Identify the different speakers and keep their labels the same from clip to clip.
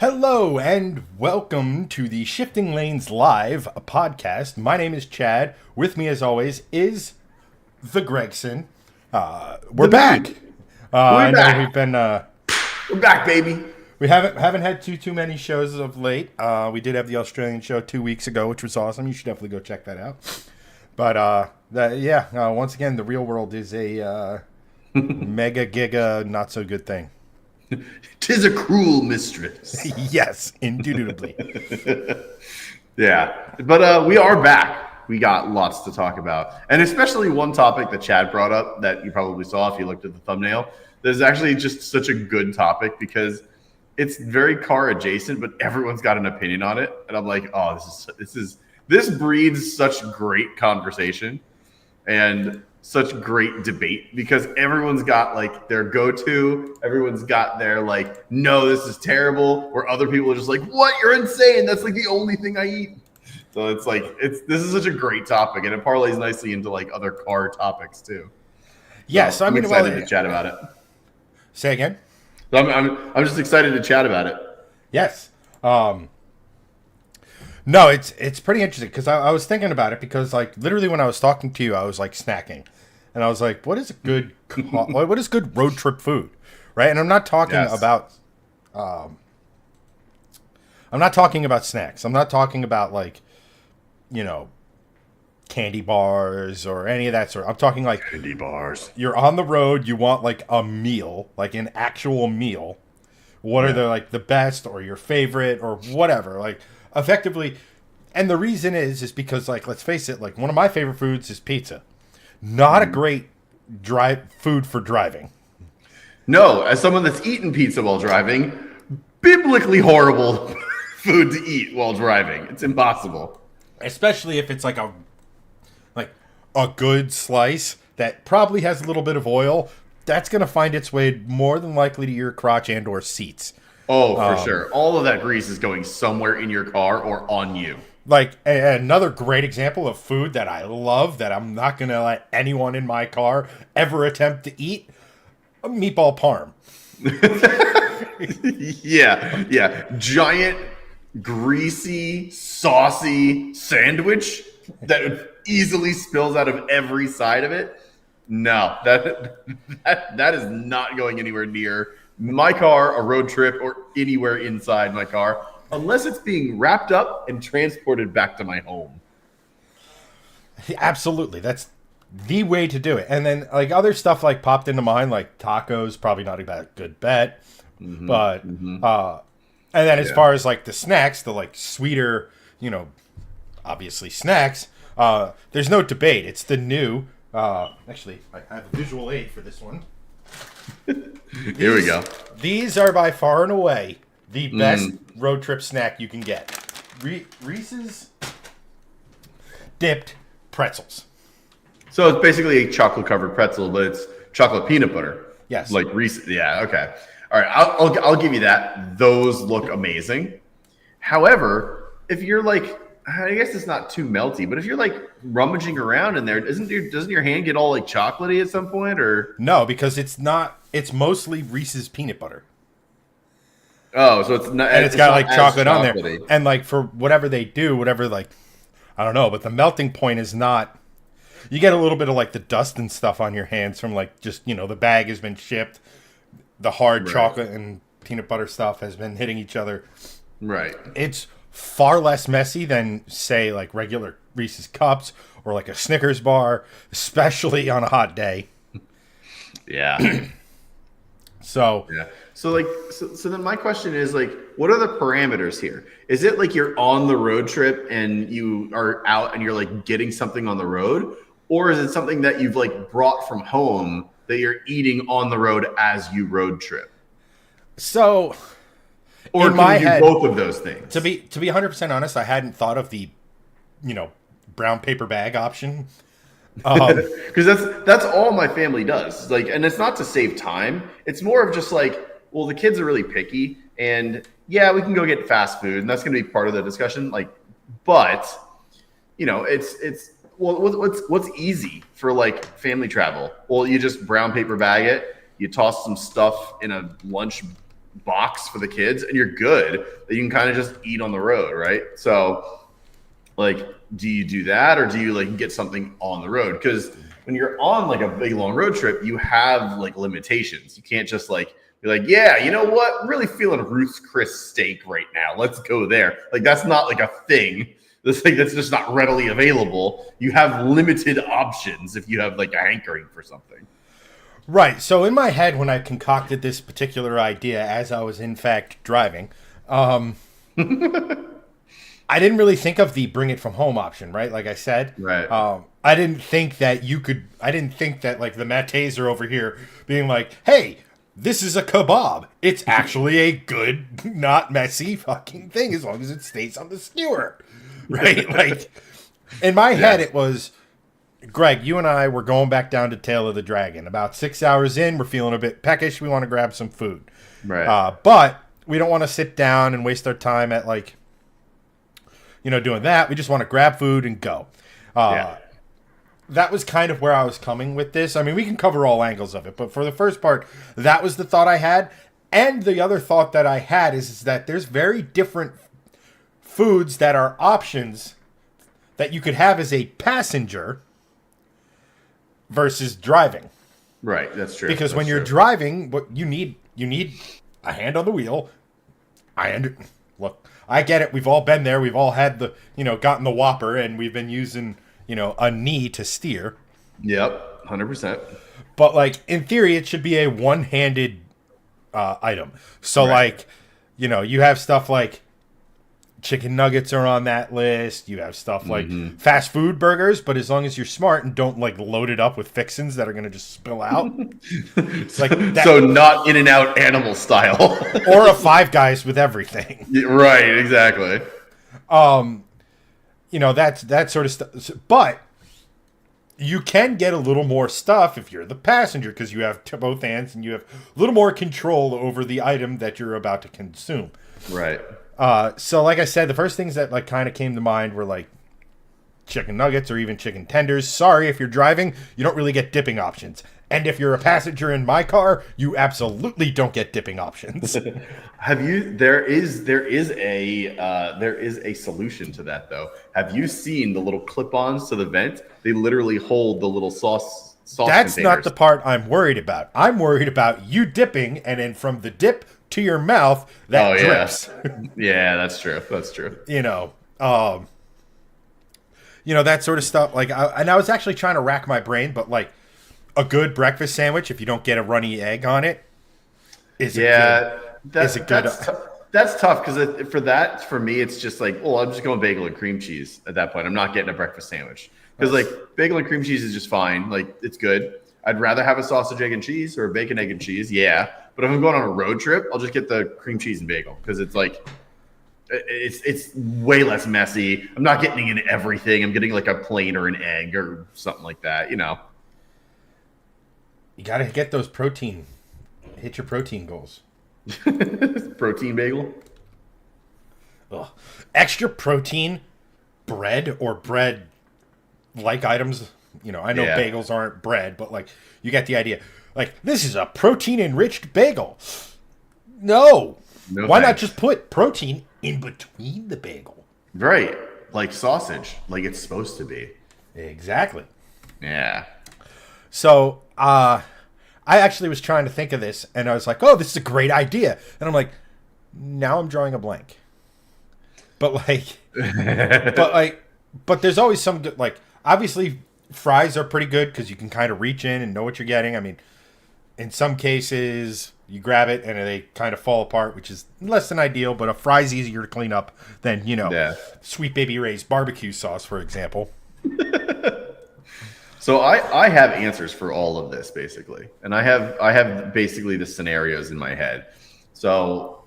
Speaker 1: Hello and welcome to the Shifting Lanes Live podcast. My name is Chad. With me, as always, is the Gregson. We're back. I know
Speaker 2: back.
Speaker 1: we've been
Speaker 2: We're back, baby.
Speaker 1: we haven't had too many shows of late. We did have the Australian show 2 weeks ago, which was awesome. You should definitely go check that out. But once again, the real world is a mega giga not so good thing.
Speaker 2: 'Tis a cruel mistress.
Speaker 1: Yes, indubitably.
Speaker 2: Yeah, but we are back. We got lots to talk about, and especially one topic that Chad brought up that you probably saw if you looked at the thumbnail. There's actually just such a good topic because it's very car adjacent, but everyone's got an opinion on it, and I'm like, oh, this breeds such great conversation and such great debate because everyone's got like their go-to, everyone's got their like, no, this is terrible, where other people are just like, what, you're insane, that's like the only thing I eat. So it's like this is such a great topic, and it parlays nicely into like other car topics too.
Speaker 1: Yes,
Speaker 2: so I'm excited to chat about it.
Speaker 1: Say again.
Speaker 2: So I'm just excited to chat about it.
Speaker 1: Yes. No, it's pretty interesting because I was thinking about it because like literally when I was talking to you, I was like snacking, and I was like, what is good road trip food, right? And I'm not talking about I'm not talking about snacks. I'm not talking about like, candy bars or any of that sort. I'm talking like
Speaker 2: Candy bars.
Speaker 1: You're on the road, you want like a meal, like an actual meal. What are the best or your favorite or whatever? Like effectively, and the reason is because like let's face it, like one of my favorite foods is pizza. Not a great food for driving.
Speaker 2: No, as someone that's eaten pizza while driving, biblically horrible food to eat while driving. It's impossible.
Speaker 1: Especially if it's like a good slice that probably has a little bit of oil. That's going to find its way more than likely to your crotch and or seats.
Speaker 2: Oh, for sure. All of that grease is going somewhere in your car or on you.
Speaker 1: Like another great example of food that I love that I'm not going to let anyone in my car ever attempt to eat, a meatball parm.
Speaker 2: Yeah. Giant, greasy, saucy sandwich that easily spills out of every side of it. No, that is not going anywhere near my car, a road trip, or anywhere inside my car, unless it's being wrapped up and transported back to my home.
Speaker 1: Absolutely. That's the way to do it. And then like other stuff like popped into mind, like tacos, probably not a good bet. Mm-hmm, but and then as far as like the snacks, the like sweeter, obviously snacks, there's no debate. It's the new actually I have a visual aid for this one.
Speaker 2: Here we go.
Speaker 1: These are by far and away the best road trip snack you can get. Reese's dipped pretzels.
Speaker 2: So it's basically a chocolate covered pretzel, but it's chocolate peanut butter.
Speaker 1: Yes.
Speaker 2: Like Reese's. Yeah. Okay. All right. I'll give you that. Those look amazing. However, if you're like, I guess it's not too melty, but if you're like rummaging around in there, doesn't your hand get all like chocolatey at some point, or
Speaker 1: no? Because it's not. It's mostly Reese's peanut butter.
Speaker 2: Oh, so it's not.
Speaker 1: And it's got like chocolate on there, and like for whatever they do, whatever like, I don't know, but the melting point is not. You get a little bit of like the dust and stuff on your hands from like just the bag has been shipped, the hard chocolate and peanut butter stuff has been hitting each other.
Speaker 2: Right.
Speaker 1: It's far less messy than say like regular Reese's cups or like a Snickers bar, especially on a hot day.
Speaker 2: Yeah.
Speaker 1: So
Speaker 2: then my question is like, what are the parameters here? Is it like you're on the road trip and you are out and you're like getting something on the road, or is it something that you've like brought from home that you're eating on the road as you road trip?
Speaker 1: So,
Speaker 2: or
Speaker 1: in my head,
Speaker 2: both of those things.
Speaker 1: To be 100% honest, I hadn't thought of the, brown paper bag option.
Speaker 2: Because that's all my family does. Like, and it's not to save time. It's more of just like, well, the kids are really picky, and yeah, we can go get fast food, and that's going to be part of the discussion. Like, but it's well, what's easy for like family travel? Well, you just brown paper bag it. You toss some stuff in a lunch box for the kids, and you're good. That you can kind of just eat on the road, right? So, like, do you do that, or do you like get something on the road? Because when you're on like a big long road trip, you have like limitations. You can't just like be like, yeah, you know what? I'm really feeling Ruth's Chris steak right now. Let's go there. Like, that's not like a thing. This thing that's just not readily available. You have limited options if you have like a hankering for something.
Speaker 1: Right. So in my head, when I concocted this particular idea, as I was in fact driving, I didn't really think of the bring it from home option, right? Like I said,
Speaker 2: Right.
Speaker 1: I didn't think that you could. I didn't think that like the Mattes are over here being like, "Hey, this is a kebab. It's actually a good, not messy fucking thing as long as it stays on the skewer." Right? Like, in my head, it was, Greg, you and I were going back down to Tail of the Dragon. About 6 hours in, we're feeling a bit peckish. We want to grab some food.
Speaker 2: Right.
Speaker 1: But we don't want to sit down and waste our time at, like, doing that. We just want to grab food and go. That was kind of where I was coming with this. I mean, we can cover all angles of it. But for the first part, that was the thought I had. And the other thought that I had is that there's very different foods that are options that you could have as a passenger versus driving.
Speaker 2: Right, that's true.
Speaker 1: Because
Speaker 2: that's
Speaker 1: when you're driving, what you need a hand on the wheel. Look, I get it. We've all been there. We've all had gotten the Whopper, and we've been using, a knee to steer.
Speaker 2: Yep, 100%.
Speaker 1: But like in theory, it should be a one-handed item. So like, you have stuff like chicken nuggets are on that list. You have stuff like fast food burgers, but as long as you're smart and don't like load it up with fixins that are going to just spill out.
Speaker 2: Like that, so not In-N-Out animal style.
Speaker 1: Or a Five Guys with everything.
Speaker 2: Right, exactly.
Speaker 1: That's that sort of stuff. But you can get a little more stuff if you're the passenger because you have both hands and you have a little more control over the item that you're about to consume.
Speaker 2: Right.
Speaker 1: So like I said, the first things that like kind of came to mind were like chicken nuggets or even chicken tenders. Sorry, if you're driving, you don't really get dipping options. And if you're a passenger in my car, you absolutely don't get dipping options.
Speaker 2: There is a solution to that though. Have you seen the little clip-ons to the vent? They literally hold the little sauce
Speaker 1: That's
Speaker 2: containers.
Speaker 1: not the part I'm worried about. I'm worried about you dipping and then from the dip to your mouth that drips.
Speaker 2: Yeah, that's true. That's true.
Speaker 1: That sort of stuff. Like, I was actually trying to rack my brain, but like a good breakfast sandwich, if you don't get a runny egg on it, is
Speaker 2: that's tough because for me, it's just like, I'm just going bagel and cream cheese at that point. I'm not getting a breakfast sandwich because like bagel and cream cheese is just fine. Like it's good. I'd rather have a sausage, egg, and cheese or a bacon, egg, and cheese. Yeah. But if I'm going on a road trip, I'll just get the cream cheese and bagel because it's like it's way less messy. I'm not getting in everything. I'm getting like a plain or an egg or something like that. You
Speaker 1: got to get those protein. Hit your protein goals.
Speaker 2: Protein bagel.
Speaker 1: Ugh. Extra protein bread or bread like items. I know bagels aren't bread, but like you get the idea. Like, this is a protein-enriched bagel. No. Why not just put protein in between the bagel?
Speaker 2: Right. Like sausage, like it's supposed to be.
Speaker 1: Exactly.
Speaker 2: Yeah.
Speaker 1: So, I actually was trying to think of this, and I was like, oh, this is a great idea. And I'm like, now I'm drawing a blank. But, but there's always some, like, obviously, fries are pretty good because you can kind of reach in and know what you're getting. I mean, in some cases, you grab it and they kind of fall apart, which is less than ideal, but a fry's easier to clean up than, Sweet Baby Ray's barbecue sauce, for example.
Speaker 2: So I have answers for all of this, basically. And I have basically the scenarios in my head. So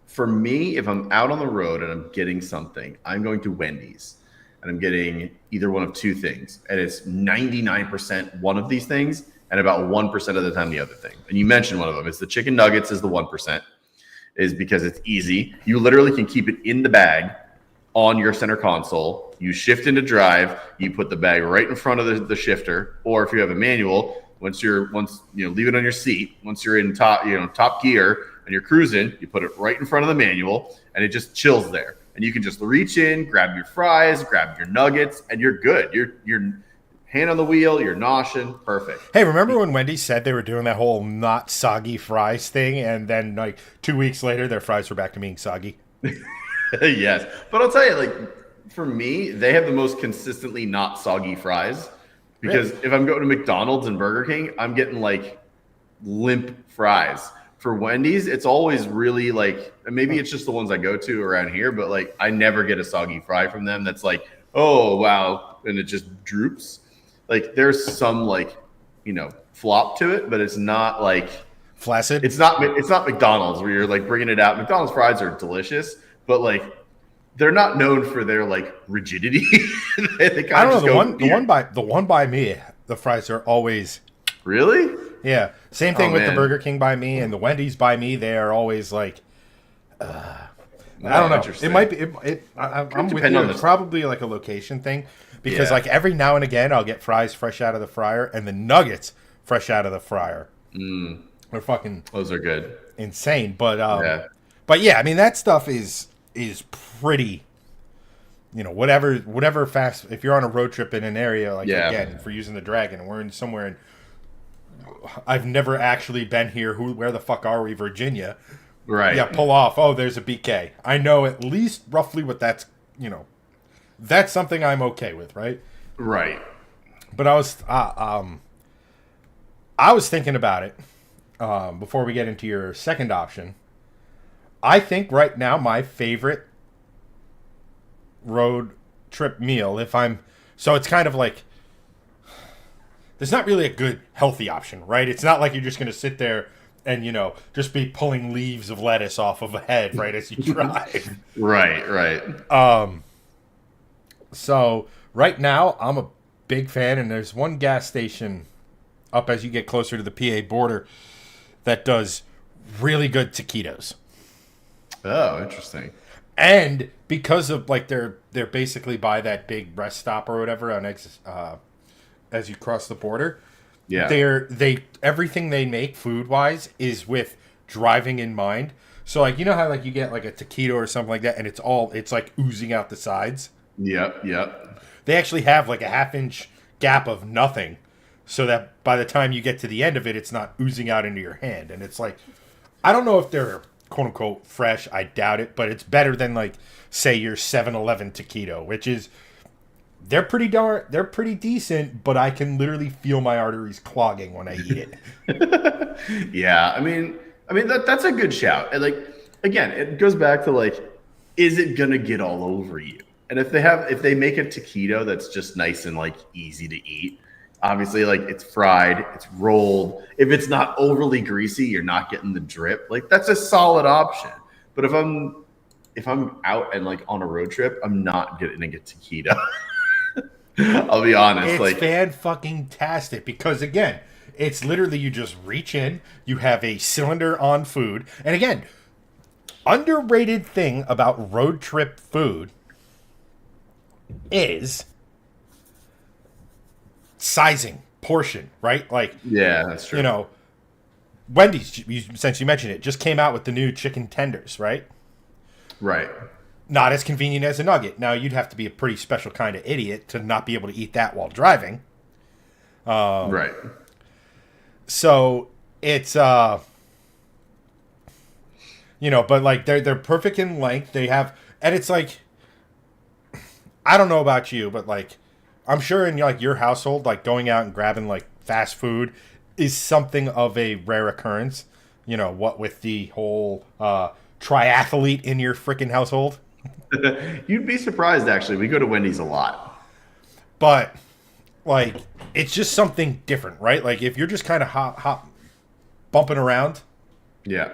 Speaker 2: for me, if I'm out on the road and I'm getting something, I'm going to Wendy's. And I'm getting either one of two things. And it's 99% one of these things and about 1% of the time the other thing. And you mentioned one of them. It's the chicken nuggets is the 1%, is because it's easy. You literally can keep it in the bag on your center console. You shift into drive. You put the bag right in front of the shifter. Or if you have a manual, once leave it on your seat. Once you're in top gear, and you're cruising, you put it right in front of the manual, and it just chills there. And you can just reach in, grab your fries, grab your nuggets, and you're good. You're hand on the wheel, you're noshing, perfect.
Speaker 1: Hey, remember when Wendy's said they were doing that whole not soggy fries thing, and then like 2 weeks later, their fries were back to being soggy?
Speaker 2: Yes, but I'll tell you, like for me, they have the most consistently not soggy fries. Because if I'm going to McDonald's and Burger King, I'm getting like limp fries. For Wendy's, it's always really like, maybe it's just the ones I go to around here, but like I never get a soggy fry from them that's like, oh wow, and it just droops. Like there's some like, flop to it, but it's not like
Speaker 1: flaccid.
Speaker 2: It's not McDonald's where you're like bringing it out. McDonald's fries are delicious, but like they're not known for their like rigidity. They
Speaker 1: I don't know, the one by me, the fries are always
Speaker 2: really.
Speaker 1: Yeah, same thing with the Burger King by me and the Wendy's by me. They are always like, I don't know. It might be. I'm with you. It's probably like a location thing because like every now and again I'll get fries fresh out of the fryer and the nuggets fresh out of the fryer. They're fucking.
Speaker 2: Those are good.
Speaker 1: Insane, but yeah, I mean that stuff is pretty. Whatever fast. If you're on a road trip in an area like again, if we're using the Dragon and we're in somewhere in. I've never actually been here. Where the fuck are we, Virginia?
Speaker 2: Right.
Speaker 1: Yeah, pull off. Oh, there's a BK. I know at least roughly what that's, that's something I'm okay with, right?
Speaker 2: Right.
Speaker 1: But I was thinking about it before we get into your second option. I think right now my favorite road trip meal, so it's kind of like, there's not really a good healthy option, right? It's not like you're just going to sit there and, just be pulling leaves of lettuce off of a head, right, as you drive.
Speaker 2: Right.
Speaker 1: So right now I'm a big fan, and there's one gas station up as you get closer to the PA border that does really good taquitos.
Speaker 2: Oh, interesting.
Speaker 1: And because of, like, they're basically by that big rest stop or whatever on as you cross the border, everything they make food wise is with driving in mind. So like how like you get like a taquito or something like that, and it's like oozing out the sides.
Speaker 2: Yep.
Speaker 1: They actually have like a half-inch gap of nothing, so that by the time you get to the end of it, it's not oozing out into your hand. And it's like, I don't know if they're quote unquote fresh. I doubt it, but it's better than like say your 7-Eleven taquito, which is. They're pretty decent, but I can literally feel my arteries clogging when I eat
Speaker 2: it. Yeah, I mean that's a good shout. And like again, it goes back to like, is it gonna get all over you? And if they make a taquito that's just nice and like easy to eat, obviously like it's fried, it's rolled. If it's not overly greasy, you're not getting the drip. Like that's a solid option. But if I'm out and like on a road trip, I'm not getting a taquito. I'll be honest.
Speaker 1: It's fan-fucking-tastic because, again, it's literally you just reach in, you have a cylinder on food. And, again, underrated thing about road trip food is sizing, portion, right? Like,
Speaker 2: yeah, that's true.
Speaker 1: Wendy's, since you mentioned it, just came out with the new chicken tenders, right?
Speaker 2: Right.
Speaker 1: Not as convenient as a nugget. Now, you'd have to be a pretty special kind of idiot to not be able to eat that while driving.
Speaker 2: Right.
Speaker 1: So, it's, but like, they're perfect in length. They have, and it's like, I don't know about you, but like, I'm sure in like your household, like going out and grabbing like fast food is something of a rare occurrence. What with the whole triathlete in your freaking household.
Speaker 2: You'd be surprised, actually. We go to Wendy's a lot.
Speaker 1: But, like, it's just something different, right? Like, if you're just kind of hop, bumping around.
Speaker 2: Yeah.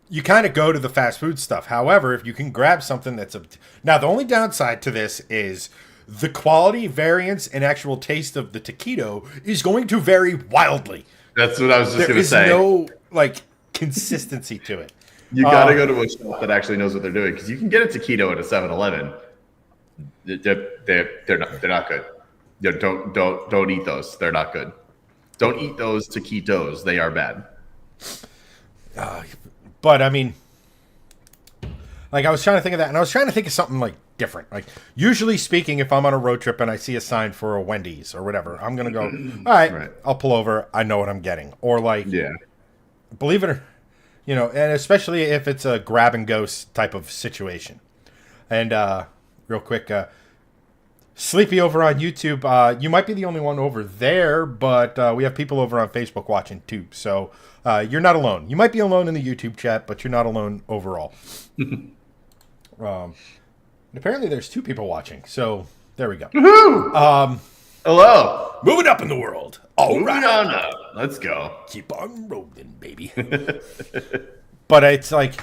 Speaker 1: You kind of go to the fast food stuff. However, if you can grab something that's... Now, the only downside to this is the quality, variance, and actual taste of the taquito is going to vary wildly.
Speaker 2: That's what I was just going to say.
Speaker 1: There is no, like, consistency to it.
Speaker 2: You got to go to a shop that actually knows what they're doing, because you can get a taquito at a 7-Eleven. They're not good. Don't eat those. They're not good. Don't eat those taquitos. They are bad.
Speaker 1: But I mean, like I was trying to think of that, and I was trying to think of something like different. Like usually speaking, if I'm on a road trip and I see a sign for a Wendy's or whatever, I'm gonna go, all right. I'll pull over. I know what I'm getting. Or like,
Speaker 2: Yeah.
Speaker 1: believe it or and especially if it's a grab and go type of situation. And real quick, Sleepy over on YouTube, you might be the only one over there, but we have people over on Facebook watching too. So you're not alone. You might be alone in the YouTube chat, but you're not alone overall. And apparently there's 2 people watching. So there we go.
Speaker 2: Hello.
Speaker 1: Moving up in the world.
Speaker 2: Moving on up. Let's go.
Speaker 1: Keep on rolling, baby. But it's like,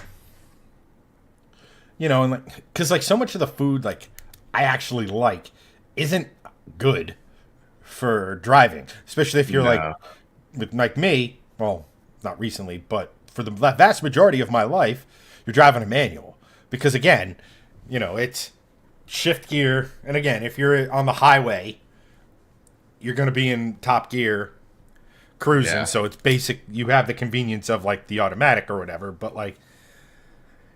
Speaker 1: and like, because like so much of the food like I actually like isn't good for driving, especially if you're like with like me. Well, not recently, but for the vast majority of my life, you're driving a manual because again, it's shift gear, and again, if you're on the highway, you're going to be in top gear cruising, so it's basic. You have the convenience of like the automatic or whatever, but like,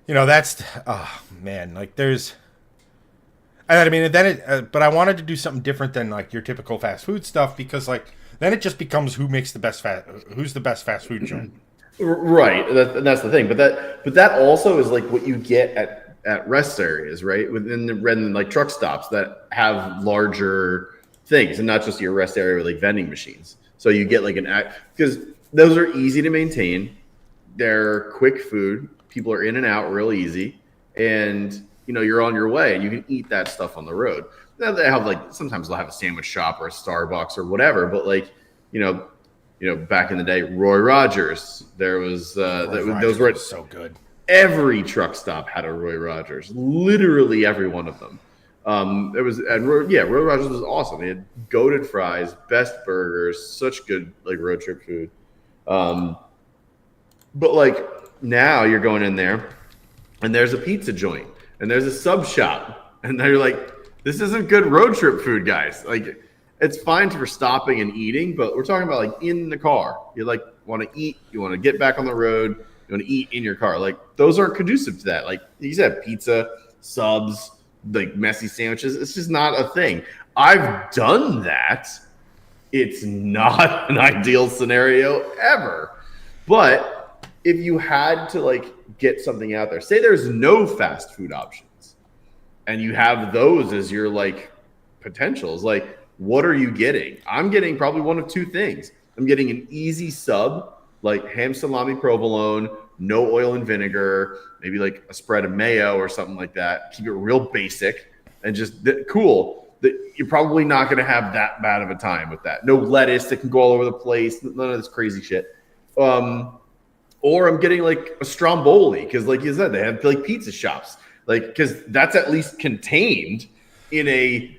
Speaker 1: that's man, like there's. And I mean, then but I wanted to do something different than like your typical fast food stuff because like then it just becomes who's the best fast food joint.
Speaker 2: Right, that's the thing. But that also is like what you get at rest areas, right? Within like truck stops that have larger things, and not just your rest area with like vending machines. So you get like because those are easy to maintain. They're quick food. People are in and out real easy, and you're on your way, and you can eat that stuff on the road. Now they have like sometimes they'll have a sandwich shop or a Starbucks or whatever, but like back in the day, Roy Rogers. There was those were
Speaker 1: so good.
Speaker 2: Every truck stop had a Roy Rogers. Literally every one of them. Roy Rogers was awesome. They had goated fries, best burgers, such good like road trip food. But like now you're going in there, and there's a pizza joint, and there's a sub shop, and they're like, this isn't good road trip food, guys. Like, it's fine for stopping and eating, but we're talking about like in the car. You like want to eat, you want to get back on the road, you want to eat in your car. Like those aren't conducive to that. Like you said, pizza, subs, like messy sandwiches. It's just not a thing. I've done that. It's not an ideal scenario ever. But if you had to like get something out there, say there's no fast food options and you have those as your like potentials, like what are you getting? I'm getting probably one of 2 things. I'm getting an easy sub, like ham salami provolone, no oil and vinegar, maybe like a spread of mayo or something like that. Keep it real basic and just cool. You're probably not going to have that bad of a time with that. No lettuce that can go all over the place. None of this crazy shit. Or I'm getting like a stromboli because, like you said, they have like pizza shops, like because that's at least contained in a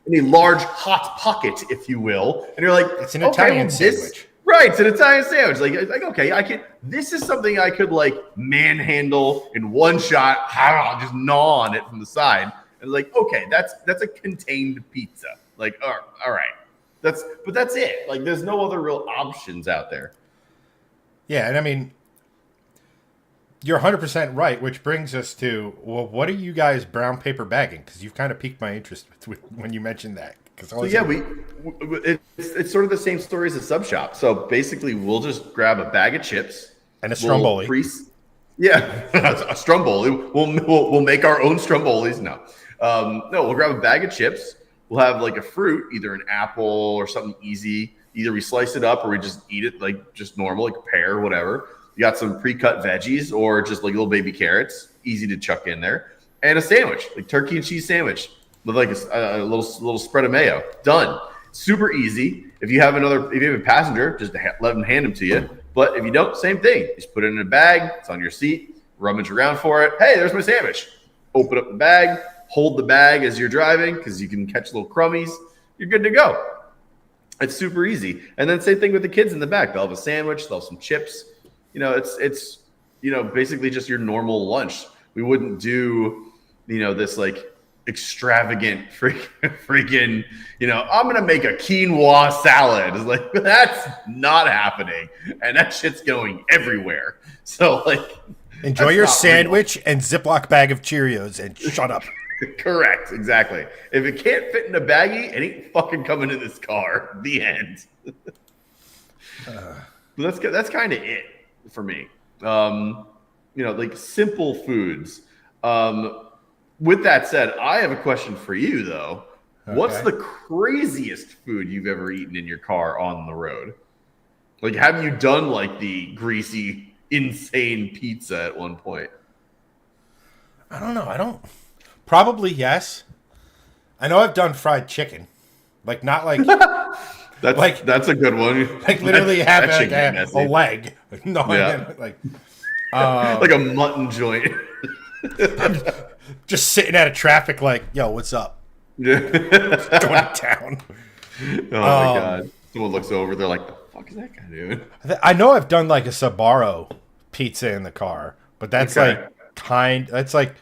Speaker 2: large hot pocket, if you will. And you're like,
Speaker 1: it's an Italian sandwich.
Speaker 2: Right, it's an Italian sandwich. Like okay, I can. This is something I could like manhandle in one shot. Just gnaw on it from the side. And like, okay, that's a contained pizza. Like, all right, that's it. Like, there's no other real options out there.
Speaker 1: Yeah, and I mean, you're 100% right, which brings us to, well, what are you guys brown paper bagging? Because you've kind of piqued my interest when you mentioned that. It's sort of the same story as a sub shop. So basically, we'll just grab a bag of chips and a stromboli.
Speaker 2: A stromboli. We'll make our own strombolis. No, we'll grab a bag of chips. We'll have like a fruit, either an apple or something easy. Either we slice it up or we just eat it like just normal, like a pear, whatever. You got some pre-cut veggies or just like little baby carrots, easy to chuck in there, and a sandwich, like turkey and cheese sandwich with like a little spread of mayo. Done. Super easy. If you have a passenger, just let them hand them to you. But if you don't, same thing. Just put it in a bag. It's on your seat. Rummage around for it. Hey, there's my sandwich. Open up the bag. Hold the bag as you're driving because you can catch little crummies. You're good to go. It's super easy. And then same thing with the kids in the back. They'll have a sandwich. They'll have some chips. It's basically just your normal lunch. We wouldn't do, this like extravagant freaking, I'm gonna make a quinoa salad. It's like, that's not happening, and that shit's going everywhere. So like,
Speaker 1: enjoy your sandwich and Ziploc bag of Cheerios and shut up.
Speaker 2: Correct, exactly. If it can't fit in a baggie, it ain't fucking coming in this car. The end. That's kind of it for me. Like simple foods. With that said, I have a question for you though. Okay. What's the craziest food you've ever eaten in your car on the road? Like, have you done like the greasy, insane pizza at one point?
Speaker 1: I don't know. Probably yes. I know I've done fried chicken. Like, not like
Speaker 2: that's a good one.
Speaker 1: Like literally have a leg. No,
Speaker 2: yeah.
Speaker 1: like
Speaker 2: a mutton joint.
Speaker 1: Just sitting out of traffic, like, yo, what's up?
Speaker 2: Yeah.
Speaker 1: Going to town.
Speaker 2: Oh my god! Someone looks over, they're like, "The fuck is that guy doing?"
Speaker 1: I know I've done like a Sbarro pizza in the car, but that's that's like,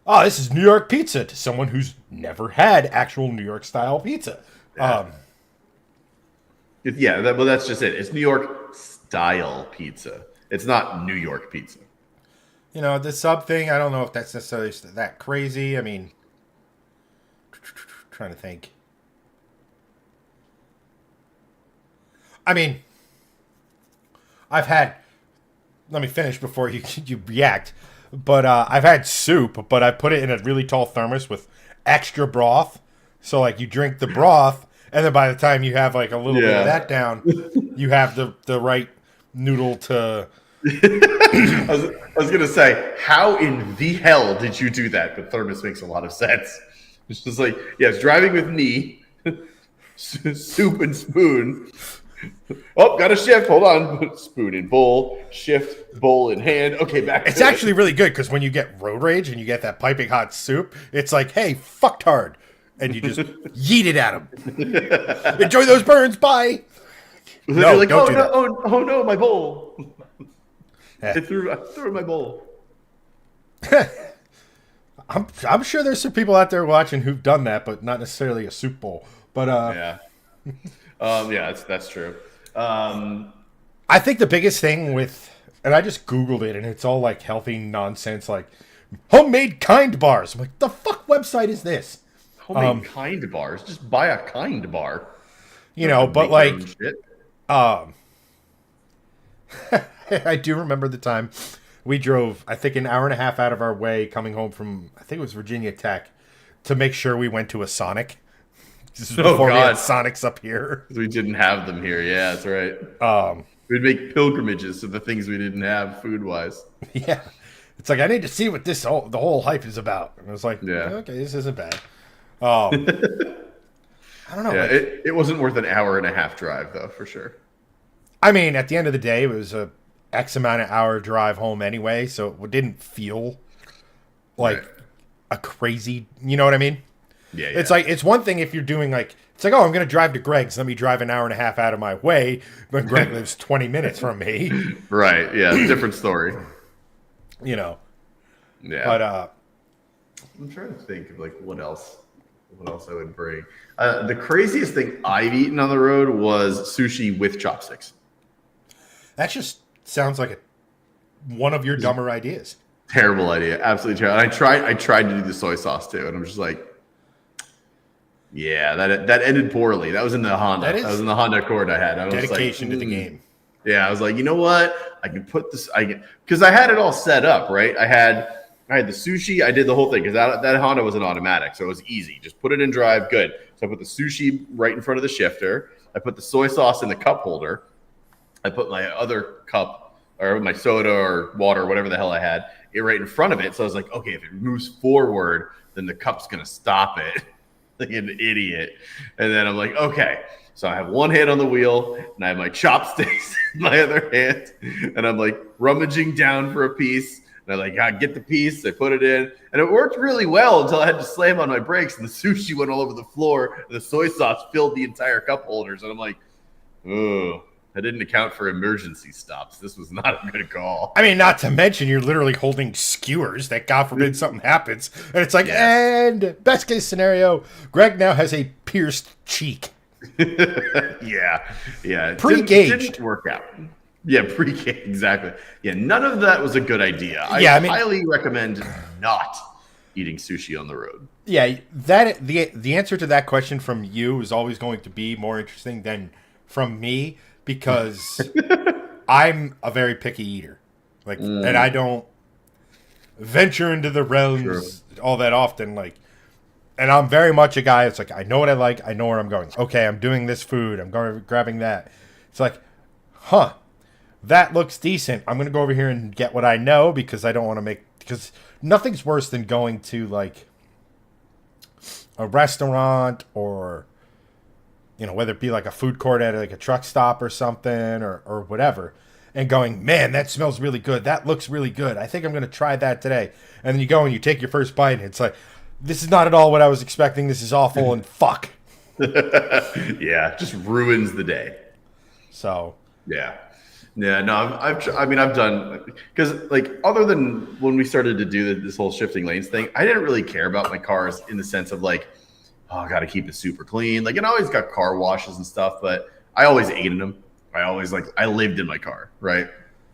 Speaker 1: oh, this is New York pizza to someone who's never had actual New York style pizza.
Speaker 2: Yeah. That's just it. It's New York style pizza. It's not New York pizza.
Speaker 1: The sub thing, I don't know if that's necessarily that crazy. I mean, trying to think. I mean, I've had, let me finish before you react, but I've had soup, but I put it in a really tall thermos with extra broth. So, like, you drink the broth, and then by the time you have, like, a little bit of that down, you have the right noodle to...
Speaker 2: I was going to say, how in the hell did you do that? But thermos makes a lot of sense. It's just like, yes, driving with me, soup and spoon. Oh, got to shift. Hold on. Spoon in bowl, shift, bowl in hand. Okay, back.
Speaker 1: It's actually really good because when you get road rage and you get that piping hot soup, it's like, hey, fucktard. And you just yeet it at them. Enjoy those burns. Bye.
Speaker 2: No, you're like, oh no, my bowl. I threw in my bowl.
Speaker 1: I'm sure there's some people out there watching who've done that, but not necessarily a soup bowl. But
Speaker 2: that's true.
Speaker 1: I think the biggest thing and I just Googled it, and it's all like healthy nonsense, like homemade kind bars. I'm like, the fuck website is this?
Speaker 2: Homemade kind bars? Just buy a kind bar.
Speaker 1: But like, I do remember the time we drove, I think, an hour and a half out of our way coming home from, I think it was Virginia Tech, to make sure we went to a Sonic. This is before we had Sonics up here.
Speaker 2: We didn't have them here. Yeah, that's right. We'd make pilgrimages to the things we didn't have food-wise.
Speaker 1: Yeah. It's like, I need to see what the whole hype is about. And I was like, okay, this isn't bad. I don't know.
Speaker 2: Yeah, it wasn't worth an hour and a half drive, though, for sure.
Speaker 1: I mean, at the end of the day, it was a X amount of hour drive home anyway, so it didn't feel like a crazy, you know what I mean?
Speaker 2: Yeah.
Speaker 1: It's like, it's one thing if you're doing like, it's like, oh, I'm going to drive to Greg's. Let me drive an hour and a half out of my way, but Greg lives 20 minutes from me.
Speaker 2: Right. Yeah. Different story.
Speaker 1: Yeah.
Speaker 2: But I'm trying to think of like what else I would bring. The craziest thing I've eaten on the road was sushi with chopsticks.
Speaker 1: That just sounds like one of your dumber ideas.
Speaker 2: Terrible idea. Absolutely terrible. And I tried to do the soy sauce too, and I'm just like, yeah, that ended poorly. That was in the Honda. That was in the Honda Accord I had. I was
Speaker 1: dedication to the game.
Speaker 2: Yeah, I was like, you know what? I can put this. Because I had it all set up, right? I had the sushi. I did the whole thing because that Honda was an automatic, so it was easy. Just put it in drive, good. So I put the sushi right in front of the shifter. I put the soy sauce in the cup holder. I put my other cup or my soda or water, whatever the hell I had, right in front of it. So I was like, okay, if it moves forward, then the cup's gonna stop it. Like an idiot. And then I'm like, okay. So I have one hand on the wheel and I have my chopsticks in my other hand. And I'm like rummaging down for a piece. And I'm like, I get the piece. I put it in. And it worked really well until I had to slam on my brakes and the sushi went all over the floor. And the soy sauce filled the entire cup holders. And I'm like, oh, I didn't account for emergency stops. This was not a good call.
Speaker 1: I mean, not to mention you're literally holding skewers that God forbid something happens. And it's like, and best case scenario, Greg now has a pierced cheek.
Speaker 2: Yeah.
Speaker 1: Pre-gauged.
Speaker 2: Didn't work out. Yeah, pre-gauged, exactly. Yeah, none of that was a good idea. I highly recommend not eating sushi on the road.
Speaker 1: Yeah, that the answer to that question from you is always going to be more interesting than from me because I'm a very picky eater. Like, and I don't venture into the realms all that often. Like, and I'm very much a guy. It's like I know what I like. I know where I'm going. Okay, I'm doing this food. I'm grabbing that. It's like, that looks decent. I'm gonna go over here and get what I know because I don't want to because nothing's worse than going to like a restaurant or whether it be like a food court at like a truck stop or something or whatever, and going, man, that smells really good. That looks really good. I think I'm gonna try that today. And then you go and you take your first bite and it's like, this is not at all what I was expecting. This is awful and fuck.
Speaker 2: Yeah, just ruins the day.
Speaker 1: So
Speaker 2: yeah. Yeah, no, I've done, because like other than when we started to do this whole shifting lanes thing, I didn't really care about my cars in the sense of like, oh, I got to keep it super clean. Like, and I always got car washes and stuff, but I always ate in them. I lived in my car, right?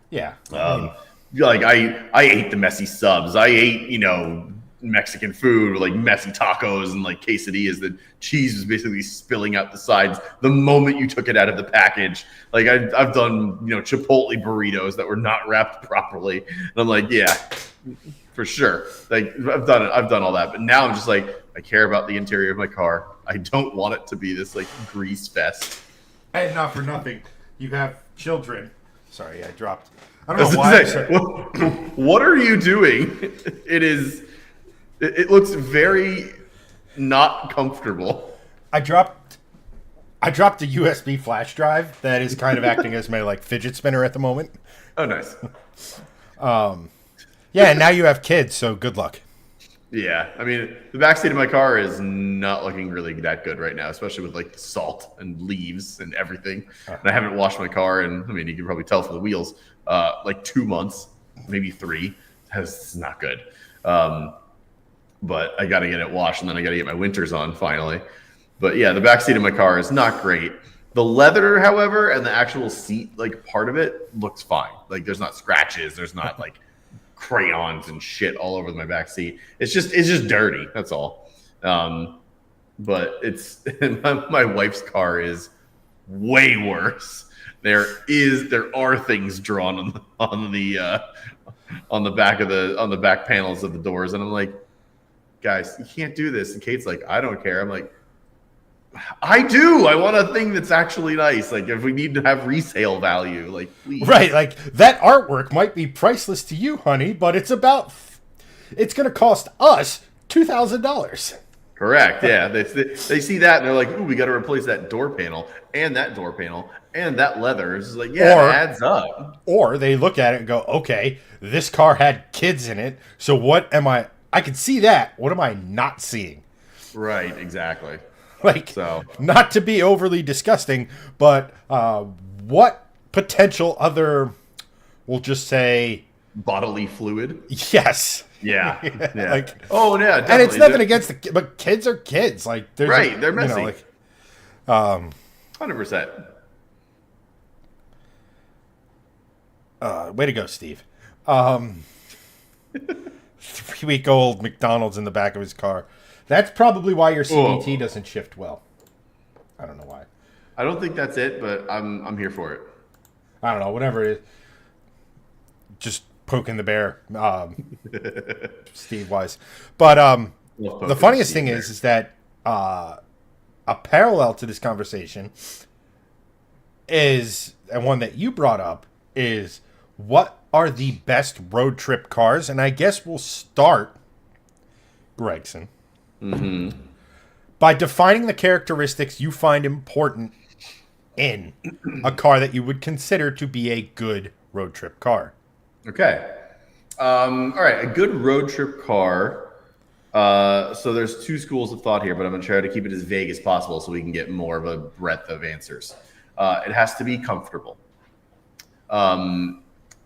Speaker 1: Yeah.
Speaker 2: Like I ate the messy subs. I ate, Mexican food with like messy tacos and like quesadillas. The cheese was basically spilling out the sides the moment you took it out of the package. Like I've done, Chipotle burritos that were not wrapped properly. And I'm like, yeah, for sure. Like I've done it. I've done all that. But now I'm just like, I care about the interior of my car. I don't want it to be this like grease fest.
Speaker 1: And not for nothing, you have children. Sorry, I dropped. I don't know why.
Speaker 2: What are you doing? It looks very not comfortable.
Speaker 1: I dropped a USB flash drive that is kind of acting as my like fidget spinner at the moment.
Speaker 2: Oh, nice.
Speaker 1: Yeah, and now you have kids, so good luck.
Speaker 2: Yeah, I mean, the backseat of my car is not looking really that good right now, especially with like the salt and leaves and everything. And I haven't washed my car, and I mean, you can probably tell from the wheels, like 2 months, maybe 3. That's not good. But I got to get it washed, and then I got to get my winters on finally. But yeah, the backseat of my car is not great. The leather, however, and the actual seat, like part of it, looks fine. Like there's not scratches, there's not like crayons and shit all over my back seat. It's just dirty. That's all. But it's my wife's car is way worse. There are things drawn on the back panels of the doors, and I'm like, guys, you can't do this. And Kate's like, I don't care. I'm like, I do. I want a thing that's actually nice. Like, if we need to have resale value, like, please.
Speaker 1: Right. Like, that artwork might be priceless to you, honey, but it's going to cost us $2,000.
Speaker 2: Correct. Yeah. They see that and they're like, ooh, we got to replace that door panel and that door panel and that leather. It's just like, yeah, it adds up.
Speaker 1: Or they look at it and go, okay, this car had kids in it. So what am I can see that. What am I not seeing?
Speaker 2: Right. Exactly.
Speaker 1: Like, so, not to be overly disgusting, but what potential other, we'll just say,
Speaker 2: bodily fluid?
Speaker 1: Yes.
Speaker 2: Yeah. Yeah.
Speaker 1: Like,
Speaker 2: oh yeah. Definitely.
Speaker 1: And it's nothing against but kids are kids. Like,
Speaker 2: they're messy.
Speaker 1: 100%. Way to go, Steve. 3-week-old McDonald's in the back of his car. That's probably why your CVT doesn't shift well. I don't know why.
Speaker 2: I don't think that's it, but I'm here for it.
Speaker 1: I don't know. Whatever it is. Just poking the bear, Steve wise. But the funniest thing is that a parallel to this conversation is, and one that you brought up, is what are the best road trip cars? And I guess we'll start, Gregson, by defining the characteristics you find important in a car that you would consider to be a good road trip car.
Speaker 2: Okay. All right. A good road trip car. So there's 2 schools of thought here, but I'm going to try to keep it as vague as possible so we can get more of a breadth of answers. It has to be comfortable.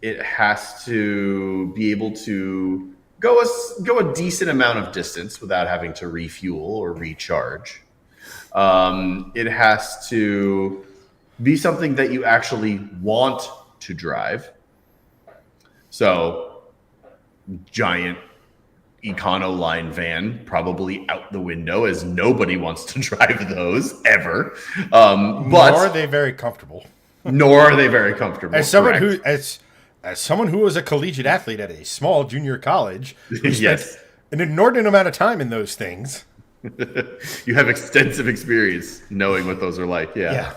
Speaker 2: It has to be able to go a decent amount of distance without having to refuel or recharge. It has to be something that you actually want to drive. So, giant Econoline van probably out the window, as nobody wants to drive those ever. But
Speaker 1: nor are they very comfortable.
Speaker 2: Nor are they very comfortable.
Speaker 1: As someone who as someone who was a collegiate athlete at a small junior college, who spent an inordinate amount of time in those things.
Speaker 2: You have extensive experience knowing what those are like. Yeah.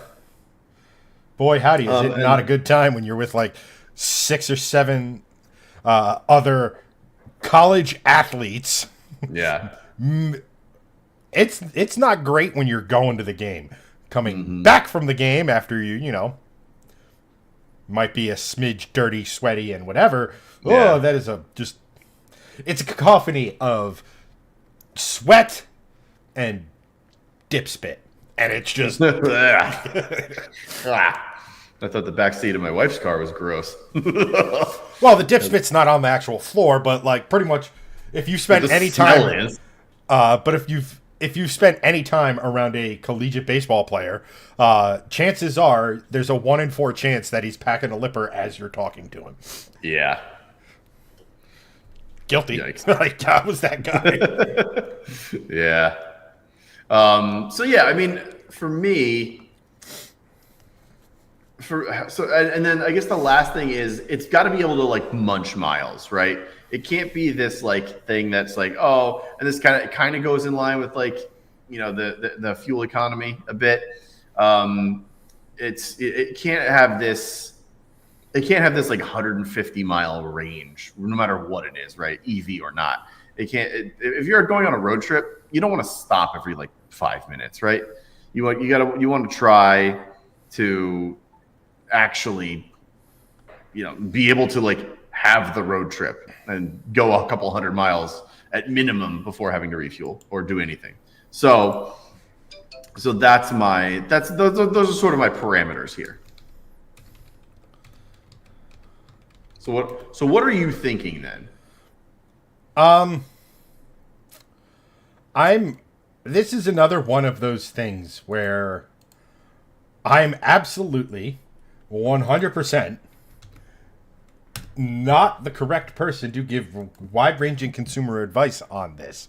Speaker 1: Boy, howdy, is it not a good time when you're with like 6 or 7 other college athletes.
Speaker 2: Yeah.
Speaker 1: It's not great when you're going to the game. Coming back from the game after you might be a smidge dirty, sweaty, and whatever. Yeah. Oh, that is it's a cacophony of sweat and dip spit. And it's just...
Speaker 2: I thought the back seat of my wife's car was gross.
Speaker 1: Well, the dip spit's not on the actual floor, but like pretty much if you spent any time... but if you've spent any time around a collegiate baseball player, chances are there's a 1 in 4 chance that he's packing a lipper as you're talking to him.
Speaker 2: Yeah.
Speaker 1: Guilty. Like, I was that guy.
Speaker 2: Yeah. So yeah, I mean, for me, and then I guess the last thing is it's got to be able to like munch miles, right? It can't be this like thing that's like, oh, and this kind of goes in line with like, the fuel economy a bit. It can't have this. It can't have this like 150-mile range, no matter what it is, right? EV or not. It can't. If you're going on a road trip, you don't want to stop every like 5 minutes, right? You want to try to actually, be able to like have the road trip and go a couple 100 miles at minimum before having to refuel or do anything. So those are sort of my parameters here. So what are you thinking then?
Speaker 1: This is another one of those things where I'm absolutely 100% not the correct person to give wide-ranging consumer advice on this.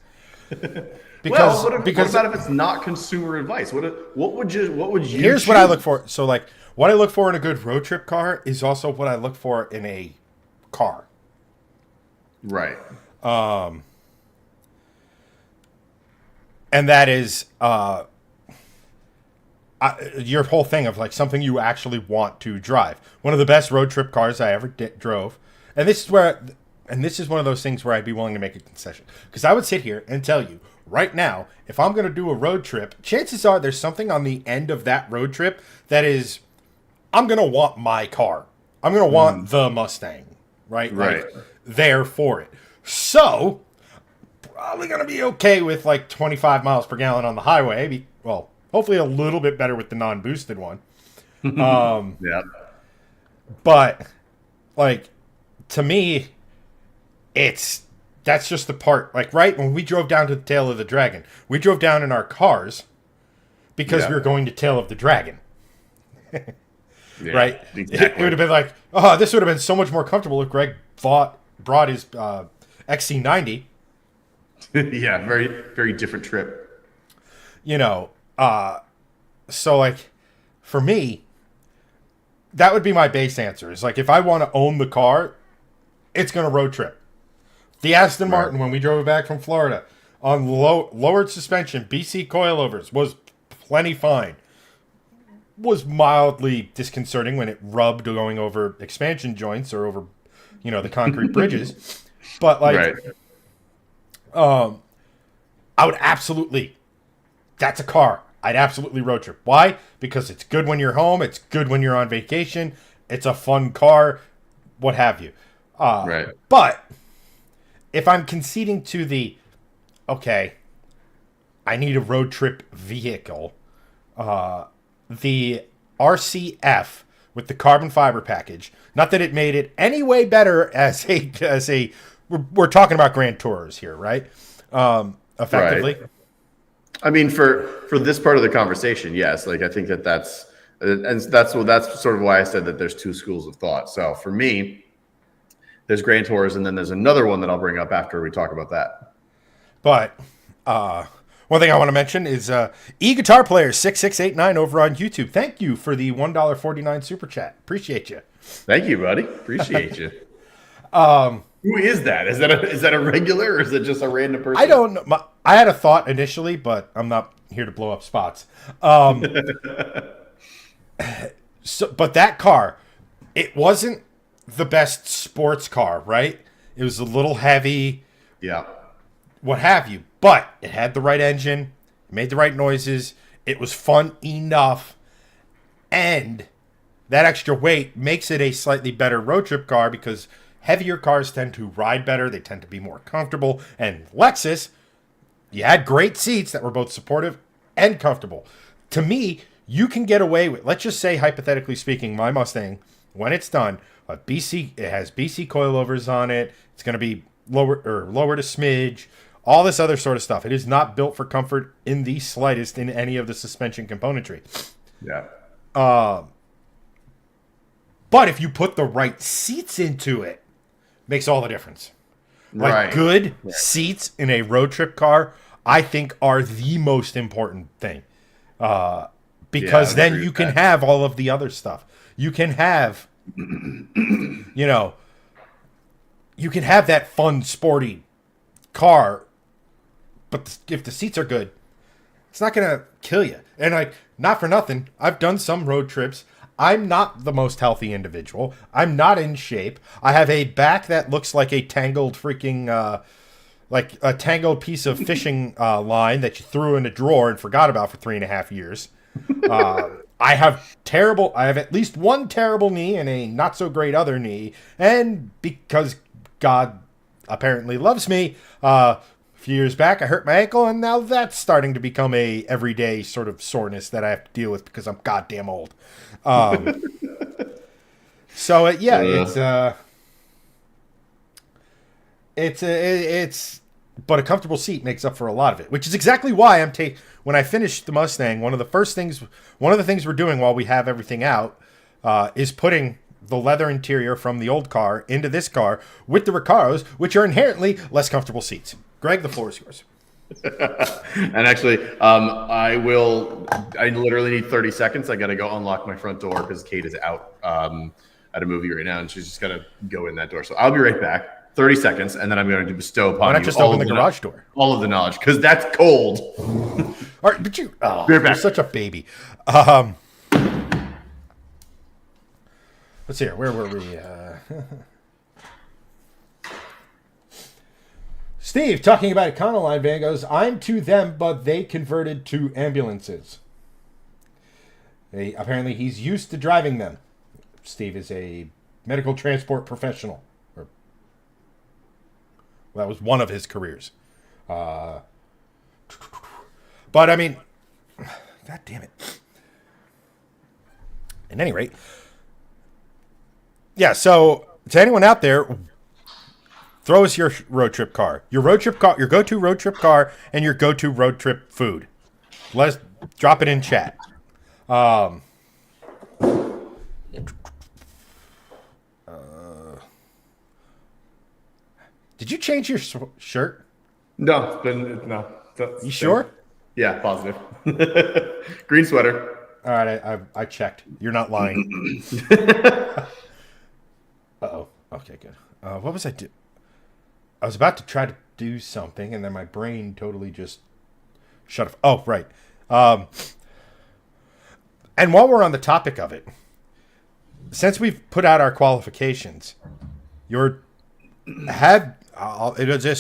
Speaker 2: Because what about if it's not consumer advice? What would you
Speaker 1: Here's choose? What I look for. So like what I look for in a good road trip car is also what I look for in a car.
Speaker 2: Right.
Speaker 1: And that is your whole thing of like something you actually want to drive. One of the best road trip cars I ever drove. And this is one of those things where I'd be willing to make a concession. Because I would sit here and tell you right now, if I'm going to do a road trip, chances are there's something on the end of that road trip that is, I'm going to want my car. I'm going to want the Mustang, right?
Speaker 2: Right.
Speaker 1: Like, there for it. So, probably going to be okay with like 25 miles per gallon on the highway. Well, hopefully a little bit better with the non-boosted one.
Speaker 2: Yeah.
Speaker 1: But, like, to me, that's just the part. Like, right when we drove down to the Tail of the Dragon, we drove down in our cars because we were going to Tail of the Dragon.
Speaker 2: Yeah,
Speaker 1: right?
Speaker 2: Exactly.
Speaker 1: It would have been like, oh, this would have been so much more comfortable if Greg brought his XC90.
Speaker 2: Yeah, very, very different trip.
Speaker 1: So like, for me, that would be my base answer. Is like, if I want to own the car, it's going to road trip. The Aston Martin, when we drove it back from Florida, on lowered suspension, BC coilovers, was plenty fine. Was mildly disconcerting when it rubbed going over expansion joints or over, the concrete bridges. But like, I would absolutely, that's a car. I'd absolutely road trip. Why? Because it's good when you're home. It's good when you're on vacation. It's a fun car, what have you. But if I'm conceding to okay, I need a road trip vehicle, the RCF with the carbon fiber package. Not that it made it any way better as a we're talking about Grand Tours here, right? Effectively.
Speaker 2: Right. I mean, for this part of the conversation, yes. Like, I think that's sort of why I said that there's two schools of thought. So for me, there's Grand Tours, and then there's another one that I'll bring up after we talk about that.
Speaker 1: But one thing I want to mention is e-guitar player 6689 over on YouTube. Thank you for the $1.49 super chat. Appreciate you.
Speaker 2: Thank you, buddy. Appreciate you. Who is that? Is that a regular, or is it just a random person?
Speaker 1: I don't know. I had a thought initially, but I'm not here to blow up spots. But that car, it wasn't the best sports car, right? It was a little heavy.
Speaker 2: Yeah.
Speaker 1: What have you. But it had the right engine. It made the right noises. It was fun enough. And that extra weight makes it a slightly better road trip car because heavier cars tend to ride better. They tend to be more comfortable. And Lexus, you had great seats that were both supportive and comfortable. To me, you can get away with, let's just say, hypothetically speaking, my Mustang, when it's done, it has BC coilovers on it. It's going to be lowered a smidge. All this other sort of stuff. It is not built for comfort in the slightest in any of the suspension componentry.
Speaker 2: Yeah.
Speaker 1: But if you put the right seats into it, makes all the difference. Like
Speaker 2: Right.
Speaker 1: good seats in a road trip car, I think are the most important thing. Because then you can have all of the other stuff. You can have, you can have that fun, sporty car, but if the seats are good, it's not going to kill you. And like, not for nothing, I've done some road trips. I'm not the most healthy individual. I'm not in shape. I have a back that looks like a tangled freaking, like a tangled piece of fishing line that you threw in a drawer and forgot about for 3.5 years. I have at least one terrible knee and a not so great other knee. And because God apparently loves me, a few years back I hurt my ankle, and now that's starting to become a everyday sort of soreness that I have to deal with because I'm goddamn old. It's but a comfortable seat makes up for a lot of it, which is exactly why when I finished the Mustang, one of the things we're doing while we have everything out is putting the leather interior from the old car into this car with the Recaros, which are inherently less comfortable seats. Greg, the floor is yours.
Speaker 2: And actually, I literally need 30 seconds. I got to go unlock my front door because Kate is out at a movie right now, and she's just got to go in that door. So I'll be right back. 30 seconds, and then I'm going to bestow upon you. Why not
Speaker 1: just open the garage door?
Speaker 2: All of the knowledge, because that's cold.
Speaker 1: All right, but you're such a baby. Let's see here. Where were we? Steve, talking about Econoline van, goes, I'm to them, but they converted to ambulances. Apparently, he's used to driving them. Steve is a medical transport professional. Well, that was one of his careers. But, I mean, God damn it. At any rate, yeah, so to anyone out there, throw us your road trip car. Your go-to road trip car, and your go-to road trip food. Let's drop it in chat. Did you change your shirt?
Speaker 2: No.
Speaker 1: You sure?
Speaker 2: Yeah, positive. Green sweater.
Speaker 1: All right, I checked. You're not lying. Uh-oh. Okay, good. What was I doing? I was about to try to do something, and then my brain totally just shut off. Oh, right. And while we're on the topic of it, since we've put out our qualifications, this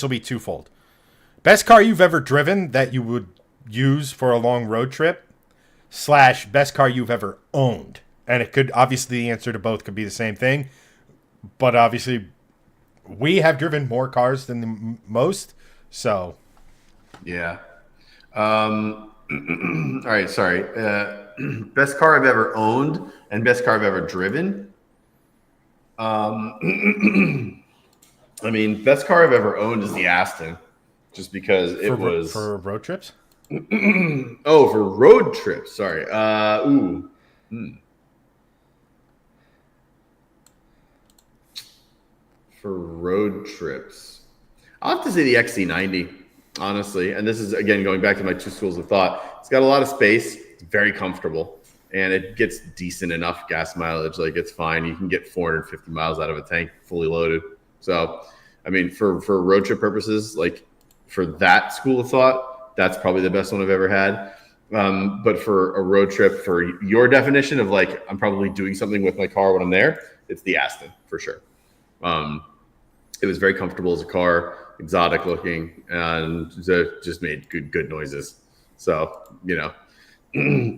Speaker 1: will be twofold. Best car you've ever driven that you would use for a long road trip / best car you've ever owned. And it could, obviously, the answer to both could be the same thing. But obviously, we have driven more cars than most, so.
Speaker 2: Yeah. All right, sorry. best car I've ever owned and best car I've ever driven. I mean, best car I've ever owned is the Aston, just because it was
Speaker 1: for road trips.
Speaker 2: Oh, for road trips. Sorry. For road trips, I'll have to say the XC90, honestly. And this is, again, going back to my two schools of thought. It's got a lot of space. It's very comfortable. And it gets decent enough gas mileage. Like, it's fine. You can get 450 miles out of a tank fully loaded. So, I mean, for road trip purposes, like for that school of thought, that's probably the best one I've ever had. But for a road trip, for your definition of like, I'm probably doing something with my car when I'm there, it's the Aston for sure. It was very comfortable as a car, exotic looking, and just made good noises. So, you know,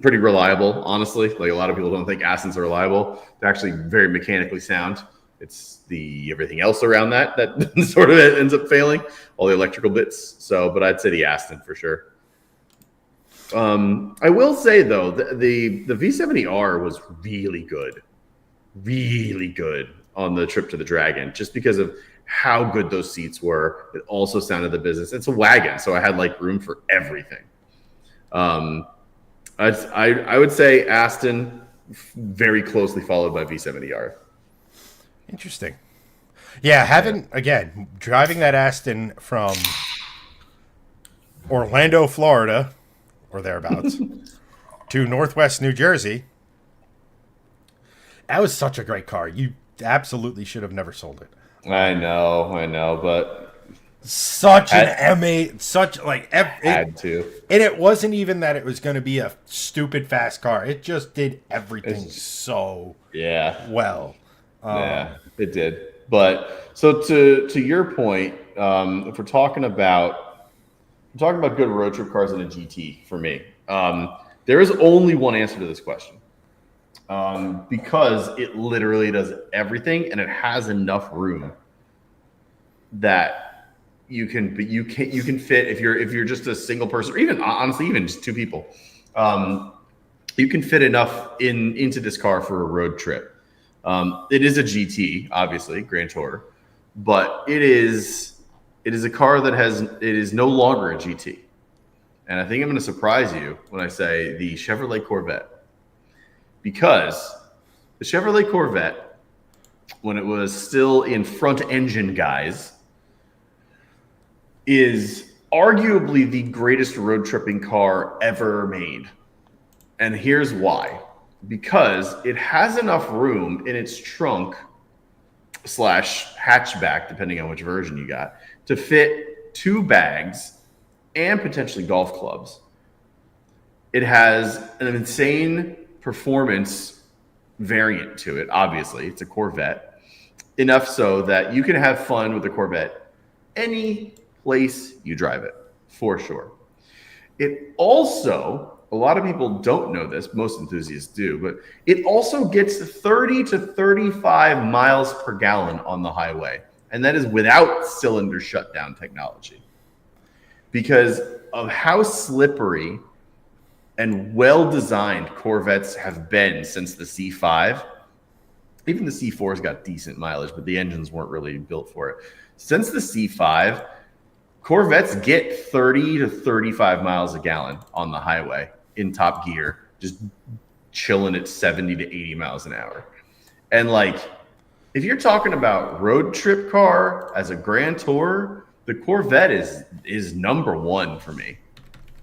Speaker 2: pretty reliable, honestly. Like, a lot of people don't think Astons are reliable. They're actually very mechanically sound. It's the everything else around that sort of ends up failing, all the electrical bits. So, but I'd say the Aston for sure. I will say though, the V70R was really good on the trip to the Dragon, just because of how good those seats were. It also sounded the business. It's a wagon, so I had like room for everything. I would say Aston, very closely followed by V70R.
Speaker 1: Interesting. Yeah, driving that Aston from Orlando, Florida, or thereabouts, to Northwest New Jersey, that was such a great car. You absolutely should have never sold it.
Speaker 2: I know, but
Speaker 1: such an MA,
Speaker 2: had to.
Speaker 1: And it wasn't even that it was going to be a stupid fast car. It just did everything well.
Speaker 2: Yeah, it did. But so to your point, if we're talking about good road trip cars in a GT for me, there is only one answer to this question. Because it literally does everything, and it has enough room that you can fit, if you're just a single person, or even honestly even just two people, you can fit enough into this car for a road trip. It is a GT, obviously, Grand Tour, but it is a car it is no longer a GT, and I think I'm going to surprise you when I say the Chevrolet Corvette. Because the Chevrolet Corvette, when it was still in front engine guise, is arguably the greatest road tripping car ever made. And here's why. Because it has enough room in its trunk / hatchback, depending on which version you got, to fit 2 bags and potentially golf clubs. It has an insane performance variant to it. Obviously, it's a Corvette, enough so that you can have fun with the Corvette any place you drive it, for sure. It also, a lot of people don't know this, most enthusiasts do, but it also gets 30 to 35 miles per gallon on the highway, and that is without cylinder shutdown technology, because of how slippery and well-designed Corvettes have been since the C5. Even the C4's got decent mileage, but the engines weren't really built for it. Since the C5, Corvettes get 30 to 35 miles a gallon on the highway in top gear, just chilling at 70 to 80 miles an hour. And like, if you're talking about road trip car as a Grand Tour, the Corvette is number one for me.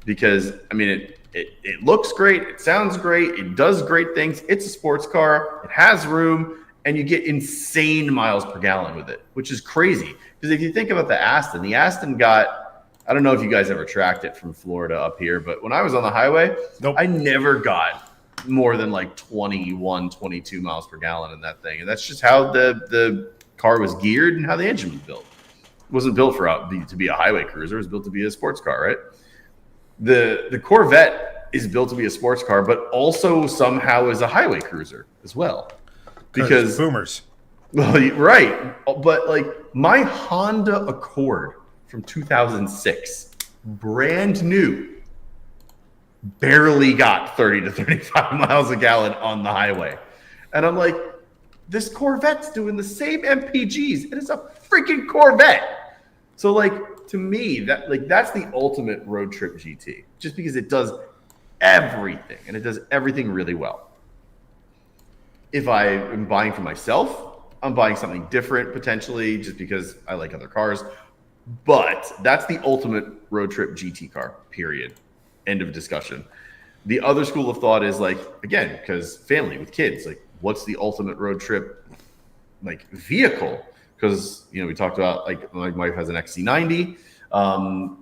Speaker 2: Because, I mean, it looks great, it sounds great, it does great things. It's a sports car, it has room, and you get insane miles per gallon with it, which is crazy. Because if you think about the Aston got, I don't know if you guys ever tracked it from Florida up here, but when I was on the highway,
Speaker 1: nope,
Speaker 2: I never got more than like 21, 22 miles per gallon in that thing. And that's just how the car was geared and how the engine was built. It wasn't built to be a highway cruiser, it was built to be a sports car, right? The Corvette is built to be a sports car, but also somehow is a highway cruiser as well. Because
Speaker 1: boomers.
Speaker 2: Well, right. But like my Honda Accord from 2006, brand new, barely got 30 to 35 miles a gallon on the highway. And I'm like, this Corvette's doing the same MPGs, and it's a freaking Corvette. So like, to me, that's the ultimate road trip GT, just because it does everything, and it does everything really well. If I am buying for myself, I'm buying something different potentially, just because I like other cars. But that's the ultimate road trip GT car, period. End of discussion. The other school of thought is like, again, because family with kids, like, what's the ultimate road trip like vehicle? Because, you know, we talked about, like, my wife has an XC90.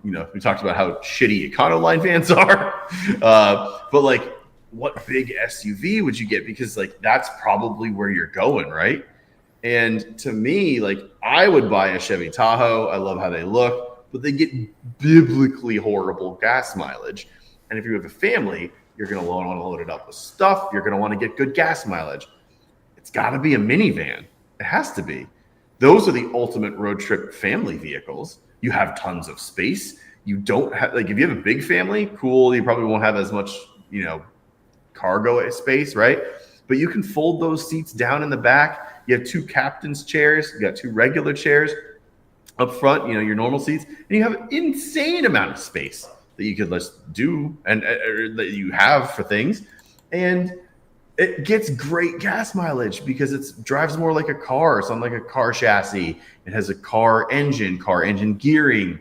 Speaker 2: You know, we talked about how shitty Econoline vans are. But like, what big SUV would you get? Because like, that's probably where you're going, right? And to me, like, I would buy a Chevy Tahoe. I love how they look, but they get biblically horrible gas mileage. And if you have a family, you're going to want to load it up with stuff. You're going to want to get good gas mileage. It's got to be a minivan. It has to be. Those are the ultimate road trip family vehicles. You have tons of space. You don't have, like, if you have a big family, cool. You probably won't have as much, you know, cargo space, right? But you can fold those seats down in the back. You have 2 captain's chairs. You got 2 regular chairs up front, you know, your normal seats. And you have an insane amount of space that you could just do and that you have for things. And it gets great gas mileage because it drives more like a car. It's on like a car chassis. It has a car engine gearing.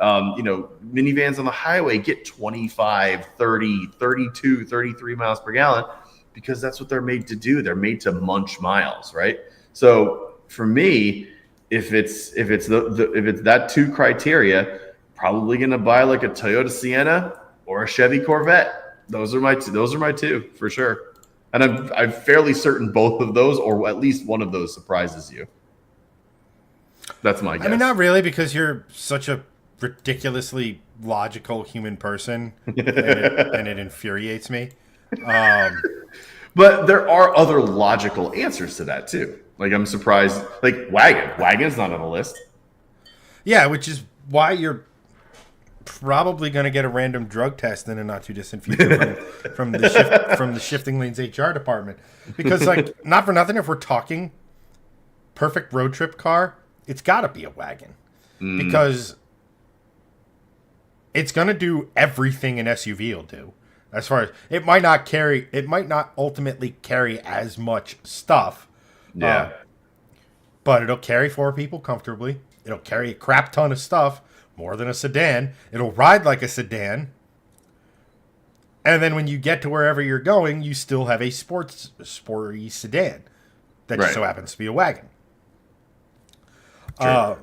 Speaker 2: You know, minivans on the highway get 25, 30, 32, 33 miles per gallon because that's what they're made to do. They're made to munch miles, right? So for me, if it's that 2 criteria, probably going to buy like a Toyota Sienna or a Chevy Corvette. Those are my 2 for sure. And I'm fairly certain both of those, or at least one of those, surprises you. That's my guess.
Speaker 1: I mean, not really, because you're such a ridiculously logical human person, and it infuriates me.
Speaker 2: But there are other logical answers to that too. Like, I'm surprised. Like, Wagon's not on the list.
Speaker 1: Yeah, which is why you're probably going to get a random drug test in a not too distant future from the Shifting Lanes HR department, because, like, not for nothing, if we're talking perfect road trip car, it's got to be a wagon, because it's going to do everything an SUV will do. As far as it might not ultimately carry as much stuff.
Speaker 2: Yeah.
Speaker 1: But it'll carry 4 people comfortably. It'll carry a crap ton of stuff, more than a sedan. It'll ride like a sedan. And then when you get to wherever you're going, you still have a sporty sedan that just so happens to be a wagon. And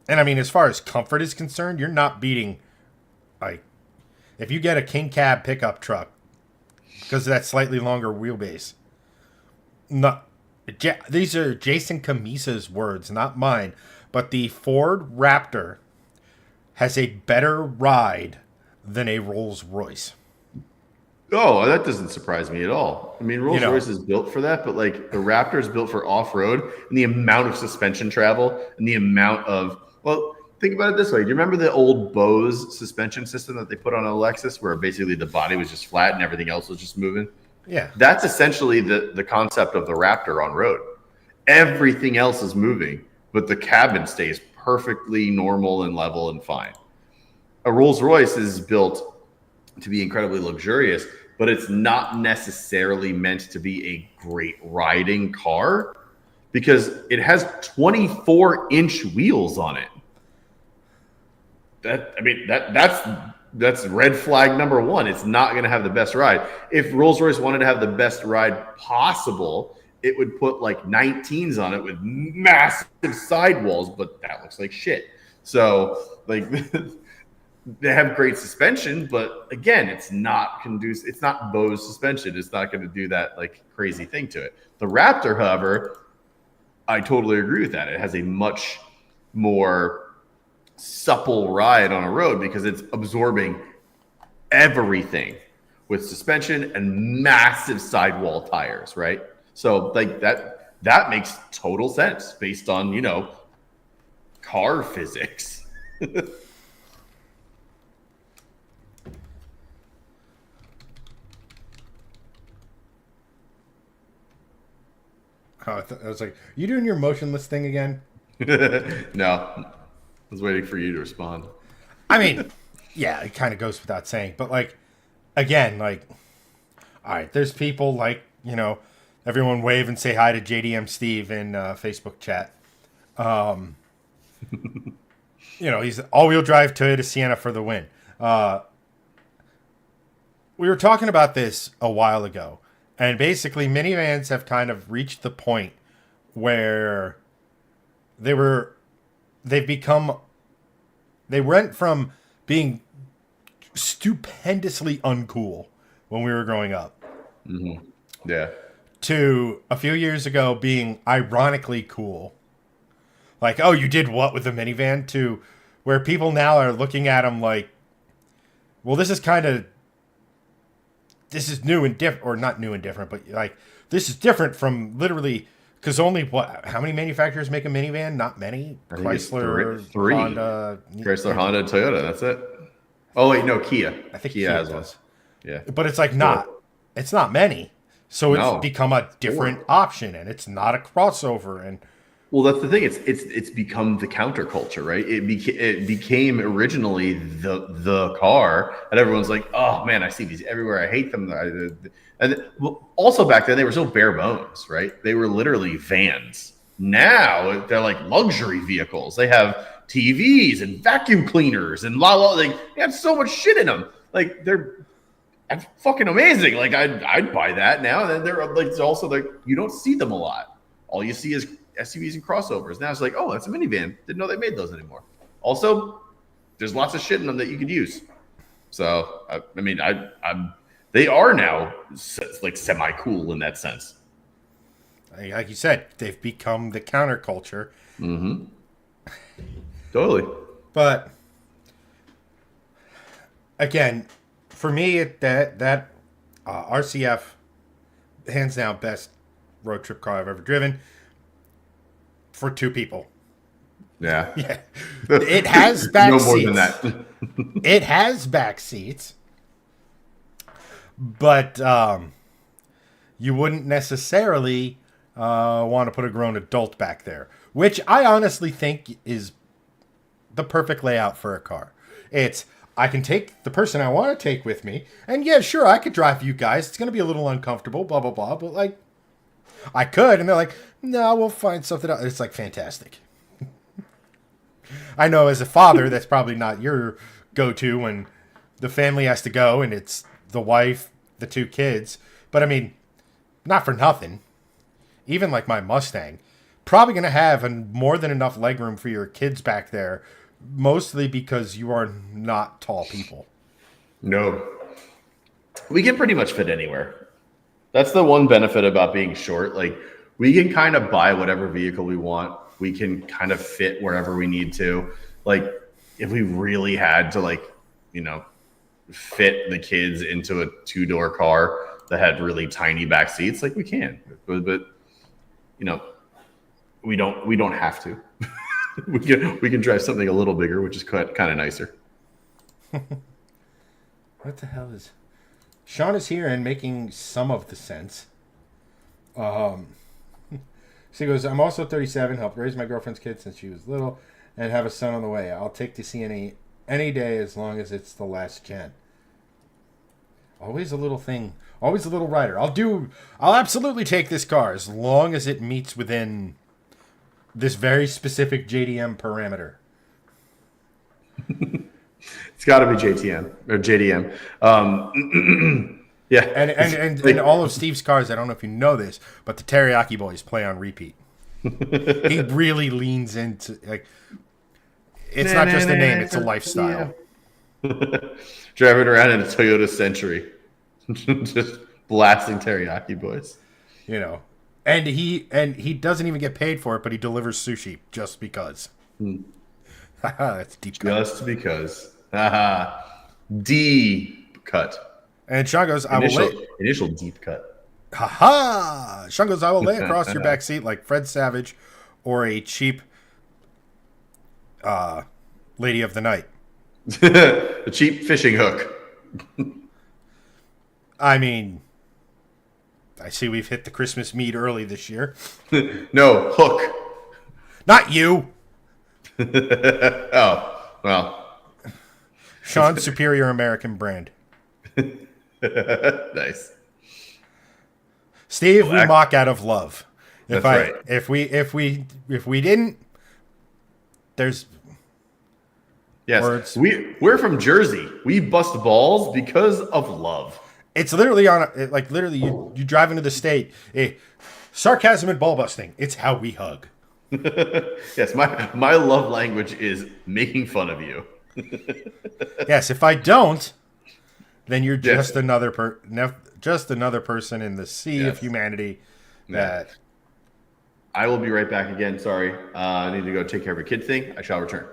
Speaker 1: I mean, as far as comfort is concerned, you're not beating, like, if you get a King Cab pickup truck because of that slightly longer wheelbase. These are Jason Camisa's words, not mine. But the Ford Raptor has a better ride than a Rolls Royce.
Speaker 2: Oh, that doesn't surprise me at all. I mean, Rolls Royce is built for that, but like the Raptor is built for off-road, and the amount of suspension travel and the amount of, well, think about it this way. Do you remember the old Bose suspension system that they put on a Lexus where basically the body was just flat and everything else was just moving?
Speaker 1: Yeah.
Speaker 2: That's essentially the concept of the Raptor on road. Everything else is moving, but the cabin stays perfectly normal and level and fine. A Rolls Royce is built to be incredibly luxurious, but it's not necessarily meant to be a great riding car because it has 24-inch wheels on it. That's red flag number 1. It's not going to have the best ride. If Rolls-Royce wanted to have the best ride possible, it would put like 19s on it with massive sidewalls, but that looks like shit. So, like, they have great suspension, but again, it's not conducive. It's not Bose suspension. It's not going to do that like crazy thing to it. The Raptor, however, I totally agree with that. It has a much more supple ride on a road because it's absorbing everything with suspension and massive sidewall tires, right? So like that makes total sense based on, you know, car physics.
Speaker 1: Oh, I was like, you doing your motionless thing again?
Speaker 2: No, I was waiting for you to respond.
Speaker 1: I mean, yeah, it kind of goes without saying, but like, again, like, all right, there's people like, everyone wave and say hi to JDM Steve in Facebook chat. He's all-wheel drive Toyota Sienna for the win. We were talking about this a while ago, and basically minivans have kind of reached the point where they've become, they went from being stupendously uncool when we were growing up.
Speaker 2: Mm-hmm. Yeah.
Speaker 1: To a few years ago being ironically cool. Like, oh, you did what with the minivan? To where people now are looking at them like, well, this is new and different, or not new and different, but like, this is different from literally, because only how many manufacturers make a minivan? Not many.
Speaker 2: I think
Speaker 1: Chrysler,
Speaker 2: it's three.
Speaker 1: Honda.
Speaker 2: Chrysler, Honda, Toyota. That's it. Oh, wait, no, Kia.
Speaker 1: I think
Speaker 2: Kia has one. Yeah.
Speaker 1: But it's like it's not many. So it's become a different option, and it's not a crossover. And
Speaker 2: well, that's the thing. It's become the counterculture, right? It became originally the car, and everyone's like, oh man, I see these everywhere. I hate them. And also back then they were so bare bones, right? They were literally vans. Now they're like luxury vehicles. They have TVs and vacuum cleaners and they have so much shit in them. Like they're fucking amazing. Like I'd buy that now. And then they're like, it's also like you don't see them a lot. All you see is SUVs and crossovers. Now it's like, oh, that's a minivan. Didn't know they made those anymore. Also, there's lots of shit in them that you could use. So I mean, they are now like semi cool in that sense.
Speaker 1: Like you said, they've become the counterculture.
Speaker 2: Mm-hmm. Totally.
Speaker 1: But again, for me, that RCF, hands down, best road trip car I've ever driven for two people.
Speaker 2: Yeah.
Speaker 1: Yeah. It has back
Speaker 2: no
Speaker 1: seats.
Speaker 2: more than that.
Speaker 1: It has back seats. But you wouldn't necessarily want to put a grown adult back there, which I honestly think is the perfect layout for a car. I can take the person I want to take with me, and yeah, sure, I could drive you guys. It's going to be a little uncomfortable, blah, blah, blah, but like, I could. And they're like, no, we'll find something else. It's like fantastic. I know as a father, that's probably not your go-to when the family has to go and it's the wife, the two kids. But I mean, not for nothing. Even like my Mustang, probably going to have more than enough legroom for your kids back there, mostly because you are not tall people.
Speaker 2: No. We can pretty much fit anywhere. That's the one benefit about being short. Like, we can kind of buy whatever vehicle we want. We can kind of fit wherever we need to. Like, if we really had to, like, fit the kids into a two-door car that had really tiny back seats, like, we can. But we don't have to. we can drive something a little bigger, which is kind of nicer.
Speaker 1: What the hell is... Sean is here and making some of the sense. So he goes, I'm also 37, helped raise my girlfriend's kid since she was little, and have a son on the way. I'll take to see any day as long as it's the last gen. Always a little thing. Always a little rider. I'll absolutely take this car as long as it meets within this very specific JDM parameter.
Speaker 2: It's got to be JTM or JDM. Yeah.
Speaker 1: And all of Steve's cars, I don't know if you know this, but the Teriyaki Boys play on repeat. He really leans into, like, it's not just a name, it's a lifestyle.
Speaker 2: Driving around in a Toyota Century. Just blasting Teriyaki Boys.
Speaker 1: And he doesn't even get paid for it, but he delivers sushi just because. That's deep cut.
Speaker 2: Just because. Deep cut.
Speaker 1: And Sean goes,
Speaker 2: initial deep cut.
Speaker 1: Haha! Sean goes, I will lay across your back seat like Fred Savage or a cheap lady of the night.
Speaker 2: A cheap fishing hook.
Speaker 1: I mean, I see we've hit the Christmas mead early this year.
Speaker 2: No, Hook.
Speaker 1: Not you.
Speaker 2: Oh, well.
Speaker 1: Sean's Superior American brand.
Speaker 2: Nice.
Speaker 1: Steve, we mock out of love.
Speaker 2: That's right.
Speaker 1: If we didn't, there's
Speaker 2: yes.
Speaker 1: words.
Speaker 2: We're from Jersey. We bust balls because of love.
Speaker 1: It's literally literally you drive into the state. Sarcasm and ball busting. It's how we hug.
Speaker 2: Yes, my love language is making fun of you.
Speaker 1: Yes, if I don't, then you're just another person in the sea of humanity. That
Speaker 2: I will be right back again. Sorry, I need to go take care of a kid thing. I shall return.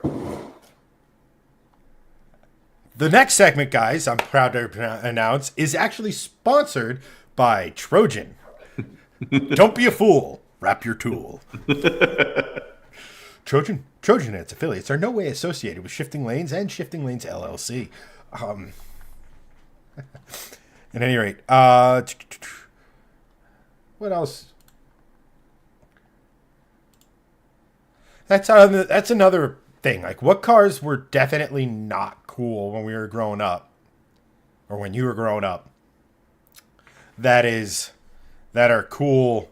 Speaker 1: The next segment, guys, I'm proud to announce, is actually sponsored by Trojan. Don't be a fool. Wrap your tool. Trojan and its affiliates are no way associated with Shifting Lanes and Shifting Lanes LLC. At any rate, what else? That's another thing. Like, what cars were definitely not cool when we were growing up, or when you were growing up? That are cool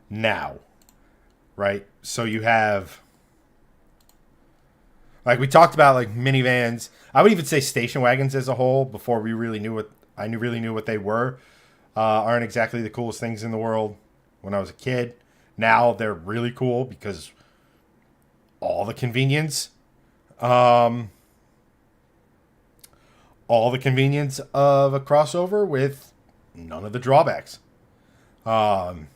Speaker 1: now, right? So you have, like, we talked about, like, minivans. I would even say station wagons as a whole, before we really knew what they were, aren't exactly the coolest things in the world when I was a kid. Now they're really cool because all the convenience of a crossover with none of the drawbacks. You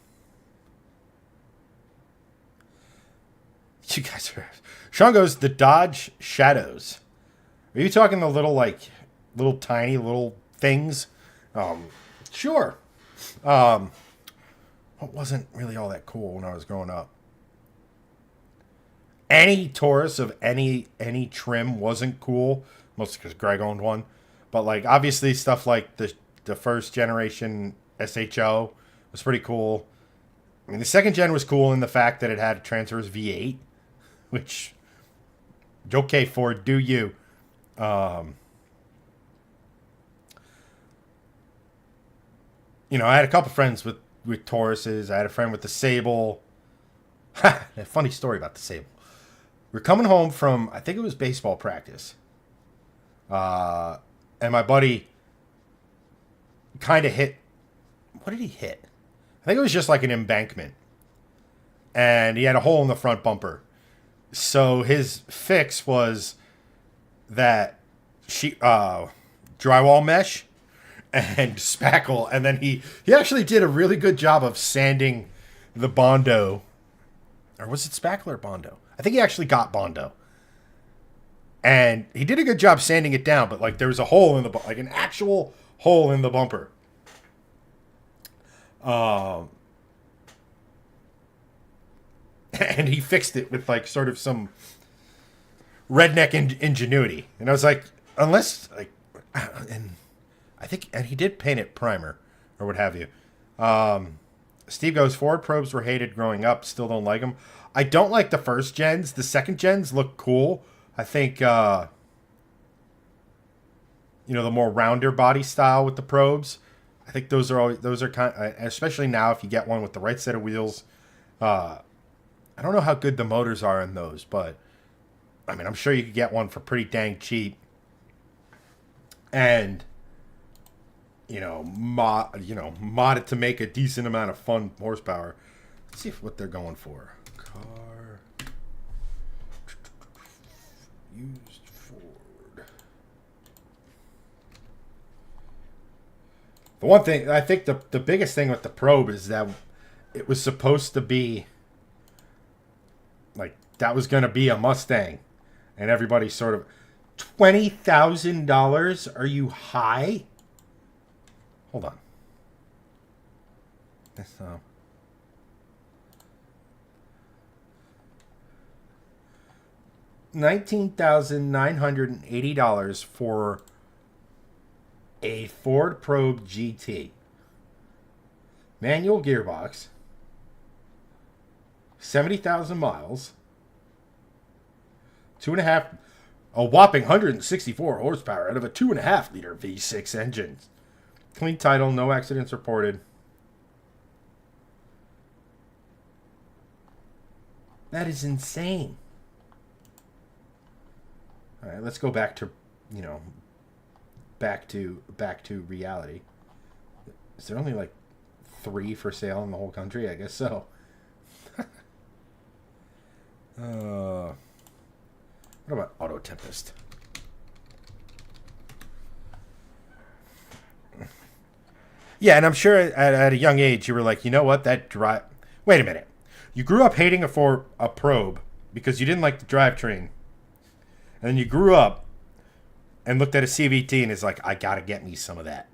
Speaker 1: guys are... Sean goes, the Dodge Shadows. Are you talking the little tiny little things? Sure. What wasn't really all that cool when I was growing up? Any Taurus of any trim wasn't cool, mostly because Greg owned one. But, like, obviously stuff like the first generation SHO was pretty cool. I mean, the second gen was cool in the fact that it had a transverse V8, which, okay, Ford, do you. You know, I had a couple friends with Tauruses. I had a friend with the Sable. A funny story about the Sable. We're coming home from, I think it was baseball practice. And my buddy kind of hit, what did he hit? I think it was just like an embankment. And he had a hole in the front bumper. So his fix was that drywall mesh and spackle, and then he actually did a really good job of sanding the Bondo. Or was it spackle or Bondo? I think he actually got Bondo. And he did a good job sanding it down, but, like, there was a hole in like an actual hole in the bumper. And he fixed it with, like, sort of some redneck ingenuity. And I was like, unless, like, and he did paint it primer or what have you. Steve goes, Ford probes were hated growing up. Still don't like them. I don't like the first gens. The second gens look cool. I think, the more rounder body style with the probes. I think those are kind of, especially now if you get one with the right set of wheels. I don't know how good the motors are in those, but I mean, I'm sure you could get one for pretty dang cheap. And mod it to make a decent amount of fun horsepower. Let's see what they're going for. Car used Ford. The one thing I think the biggest thing with the probe is that it was supposed to be like that was going to be a Mustang, and everybody sort of $20,000. Are you high? Hold on. That's $19,980 for a Ford Probe GT. Manual gearbox. 70,000 miles. A whopping 164 horsepower out of a 2.5 liter V6 engine. Clean title, no accidents reported. That is insane. All right, let's go back to, back to reality. Is there only like 3 for sale in the whole country? I guess so. What about Auto Tempest? Yeah, and I'm sure at a young age you were like, you know what, that drive. Wait a minute. You grew up hating a Probe because you didn't like the drivetrain. And then you grew up and looked at a CVT and is like, I gotta get me some of that.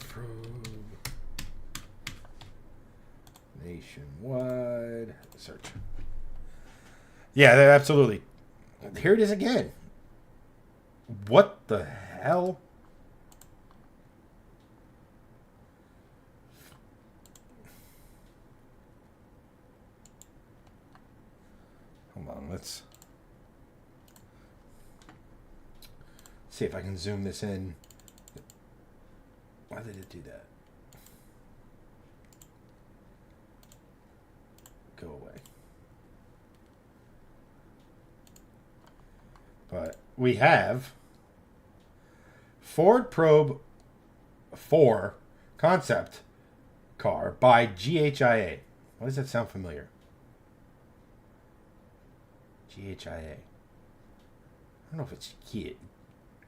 Speaker 1: Probe nationwide search. Yeah, absolutely. Here it is again. What the hell? Hold on, let's see if I can zoom this in. Why did it do that? Go away. But we have Ford Probe 4 concept car by GHIA. Why does that sound familiar? GHIA. I don't know if it's Kia.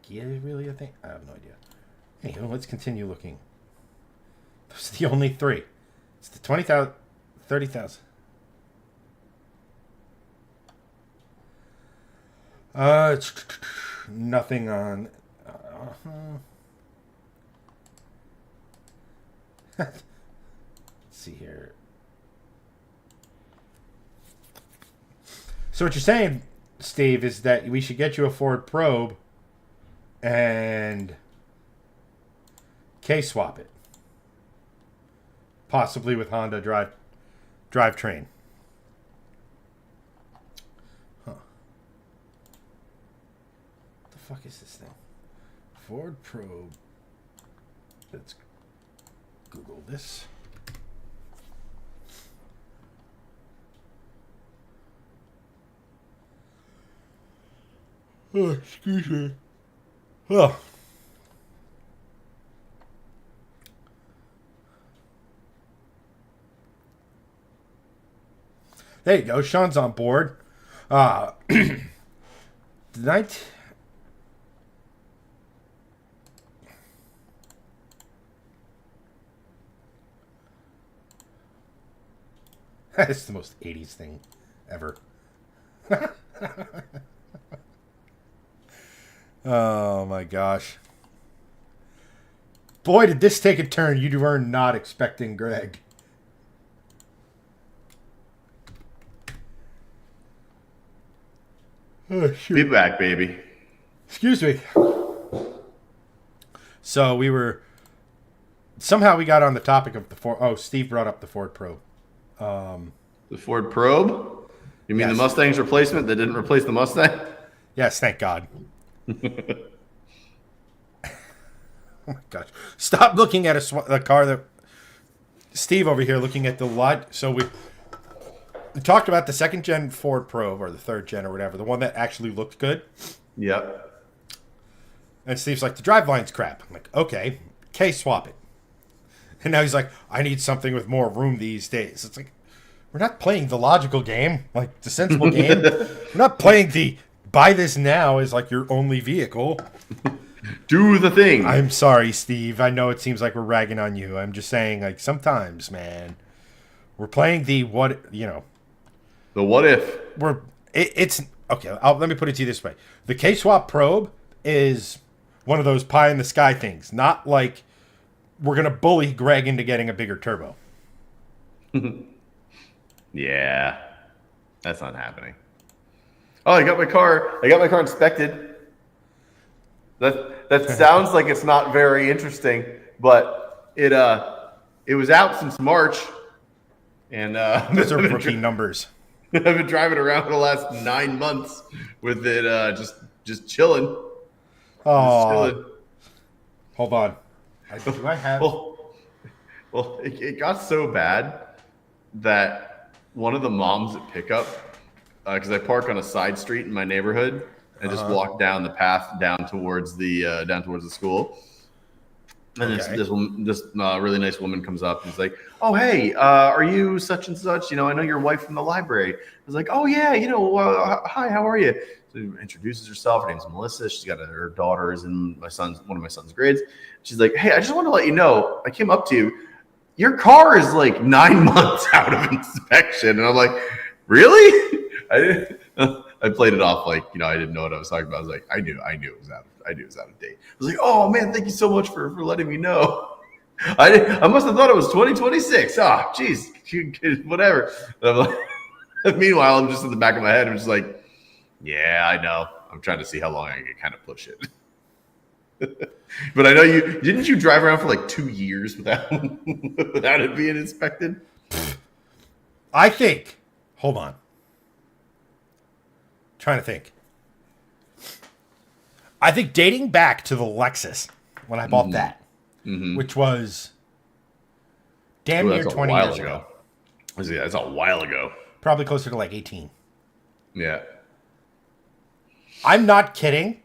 Speaker 1: Kia is really a thing? I have no idea. Anyway, let's continue looking. Those are the only 3. It's the 20,000, 30,000. Nothing on. Let's see here. So what you're saying, Steve, is that we should get you a Ford Probe and K-swap it. Possibly with Honda drivetrain. Huh. What the fuck is this thing? Ford Probe. Let's Google this. Oh, excuse me. Oh. There you go. Sean's on board. Tonight. That's the most 80s thing ever. Oh my gosh. Boy, did this take a turn you were not expecting, Greg. Oh, shoot.
Speaker 2: Feedback, baby.
Speaker 1: Excuse me. So somehow we got on the topic of the Ford. Oh, Steve brought up the Ford Probe.
Speaker 2: The Ford Probe? You mean
Speaker 1: yes.
Speaker 2: The Mustang's replacement that didn't replace the Mustang?
Speaker 1: Yes, thank God. Oh my gosh. Stop looking at a car that... Steve over here looking at the lot. So we talked about the 2nd gen Ford Probe, or the 3rd gen or whatever. The one that actually looked good.
Speaker 2: Yep.
Speaker 1: And Steve's like, the driveline's crap. I'm like, okay, K-swap it. And now he's like, I need something with more room these days. It's like, we're not playing the logical game, like the sensible game. We're not playing the buy this now is like your only vehicle.
Speaker 2: Do the thing.
Speaker 1: I'm sorry, Steve. I know it seems like we're ragging on you. I'm just saying, like, sometimes, man, we're playing the what, The
Speaker 2: what if.
Speaker 1: It's okay. Let me put it to you this way: the K-swap Probe is one of those pie in the sky things. Not like we're gonna bully Greg into getting a bigger turbo.
Speaker 2: Yeah. That's not happening. Oh, I got my car inspected. That sounds like it's not very interesting, but it was out since March, and
Speaker 1: Those are rookie numbers.
Speaker 2: I've been driving around for the last 9 months with it just chilling.
Speaker 1: Oh,
Speaker 2: just chilling.
Speaker 1: Hold on. Do I have?
Speaker 2: Well, it got so bad that one of the moms at pickup, because I park on a side street in my neighborhood and just walk down the path down towards the school. And this really nice woman comes up and is like, "Oh, hey, are you such and such? You know, I know your wife from the library." I was like, "Oh yeah, hi, how are you?" So she introduces herself. Her name's Melissa. She's got her daughter is in one of my son's grades. She's like, "Hey, I just want to let you know, I came up to you. Your car is like 9 months out of inspection." And I'm like, "Really?" I played it off like, I didn't know what I was talking about. I was like, I knew it was out of date. I was like, "Oh man, thank you so much for letting me know." I must have thought it was 2026. Ah, geez, whatever. And I'm like, meanwhile, I'm just in the back of my head. I'm just like, yeah, I know. I'm trying to see how long I can kind of push it. But I know didn't you drive around for like 2 years without it being inspected?
Speaker 1: I think. Hold on. Trying to think. I think dating back to the Lexus when I bought that, which was damn near 20 years ago.
Speaker 2: That's a while ago.
Speaker 1: Probably closer to like 18.
Speaker 2: Yeah.
Speaker 1: I'm not kidding.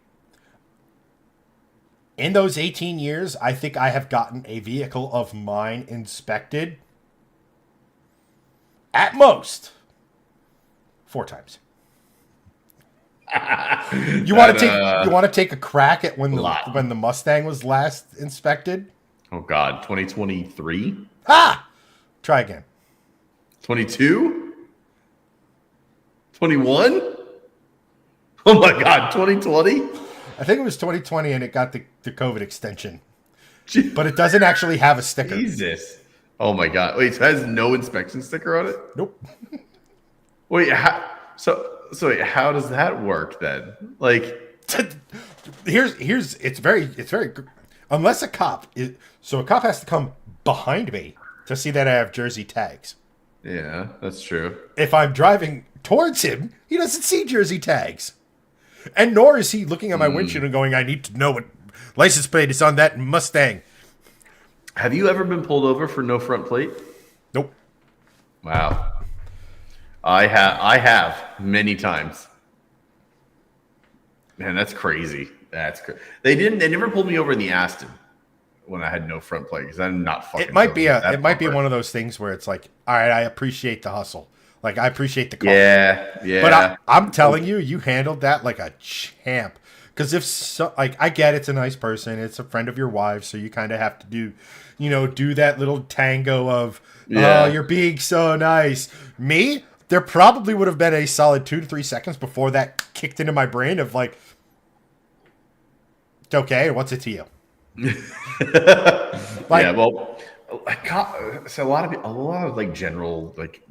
Speaker 1: In those 18 years, I think I have gotten a vehicle of mine inspected at most 4 times. You want to take a crack at when the Mustang was last inspected?
Speaker 2: Oh God, 2023?
Speaker 1: Try again.
Speaker 2: 22? 21? Oh my God, 2020?
Speaker 1: I think it was 2020 and it got the COVID extension. But it doesn't actually have a sticker.
Speaker 2: Jesus. Oh my God. Wait, so it has no inspection sticker on it?
Speaker 1: Nope.
Speaker 2: Wait, So wait, how does that work then? Like,
Speaker 1: it's very unless a cop has to come behind me to see that I have Jersey tags.
Speaker 2: Yeah, that's true.
Speaker 1: If I'm driving towards him, he doesn't see Jersey tags, and nor is he looking at my windshield and going, "I need to know what license plate is on that Mustang."
Speaker 2: Have you ever been pulled over for no front plate?
Speaker 1: Nope.
Speaker 2: Wow. I have many times. Man, that's crazy. That's crazy. They never pulled me over in the Aston when I had no front plate because I'm not fucking.
Speaker 1: It might be one of those things where it's like, all right, I appreciate the hustle. Like I appreciate the call.
Speaker 2: Yeah.
Speaker 1: But I'm telling you, you handled that like a champ. Because I get it's a nice person, it's a friend of your wife, so you kind of have to do that little tango of, oh, you're being so nice. Me. There probably would have been a solid 2 to 3 seconds before that kicked into my brain of like, okay, what's it to you?
Speaker 2: Yeah, well, so a lot of like general like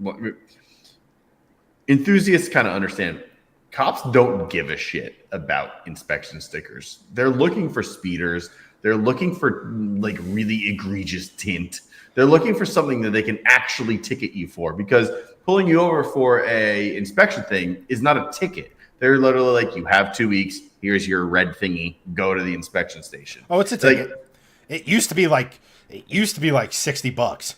Speaker 2: enthusiasts kind of understand. Cops don't give a shit about inspection stickers. They're looking for speeders. They're looking for like really egregious tint. They're looking for something that they can actually ticket you for because pulling you over for a inspection thing is not a ticket. They're literally like, you have 2 weeks. Here's your red thingy. Go to the inspection station.
Speaker 1: Oh, it's a ticket. Like, it used to be like $60.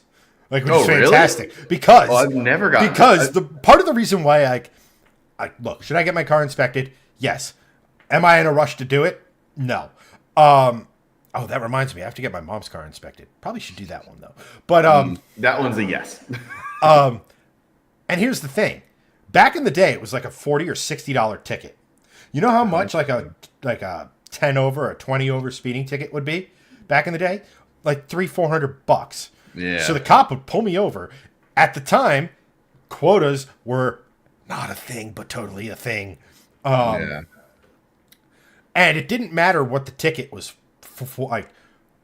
Speaker 1: Like, which is fantastic. Really? Because
Speaker 2: I've never got
Speaker 1: the part of the reason why I look, should I get my car inspected? Yes. Am I in a rush to do it? No. Oh, that reminds me. I have to get my mom's car inspected. Probably should do that one though. But
Speaker 2: that one's a yes.
Speaker 1: And here's the thing. Back in the day, it was like a $40 or $60 ticket. You know how much like a 10 over or 20 over speeding ticket would be back in the day? Like $300-400.
Speaker 2: Yeah.
Speaker 1: So the cop would pull me over. At the time, quotas were not a thing, but totally a thing. And it didn't matter what the ticket was for. Like,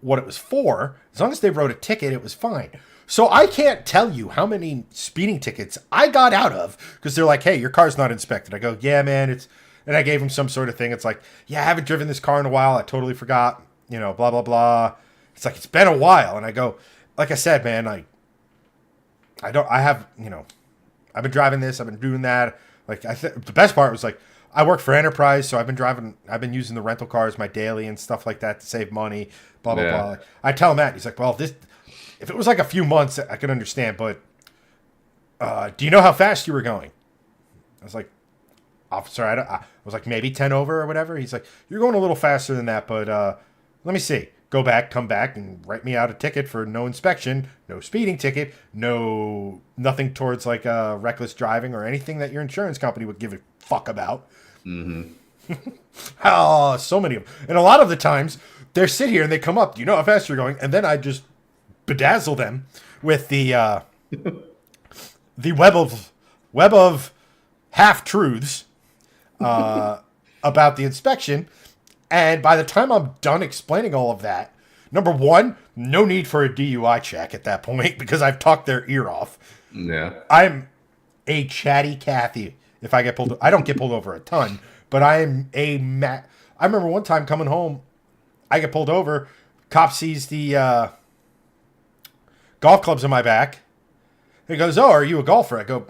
Speaker 1: what it was for. As long as they wrote a ticket, it was fine. So I can't tell you how many speeding tickets I got out of because they're like, hey, your car's not inspected. I go, yeah, man, it's, and I gave them some sort of thing. It's like, yeah, I haven't driven this car in a while. I totally forgot, blah, blah, blah. It's like, it's been a while. And I go, like I said, man, I've been driving this, I've been doing that. Like, the best part was like, I work for Enterprise, so I've been using the rental cars, my daily and stuff like that to save money, blah, blah, blah. I tell him that. He's like, well, if it was like a few months, I could understand, but do you know how fast you were going? I was like, officer, I was like, maybe 10 over or whatever. He's like, you're going a little faster than that, but let me see. Go back, come back, and write me out a ticket for no inspection, no speeding ticket, nothing towards like reckless driving or anything that your insurance company would give a fuck about. Mm-hmm. Oh, so many of them. And a lot of the times, they sit here and they come up, do you know how fast you're going? And then I just bedazzle them with the the web of half-truths about the inspection. And by the time I'm done explaining all of that, number one, no need for a DUI check at that point because I've talked their ear off.
Speaker 2: Yeah.
Speaker 1: I'm a chatty Cathy if I get pulled. I don't get pulled over a ton, but I am I remember one time coming home, I get pulled over. Cop sees the golf clubs on my back. He goes, oh, are you a golfer? I go,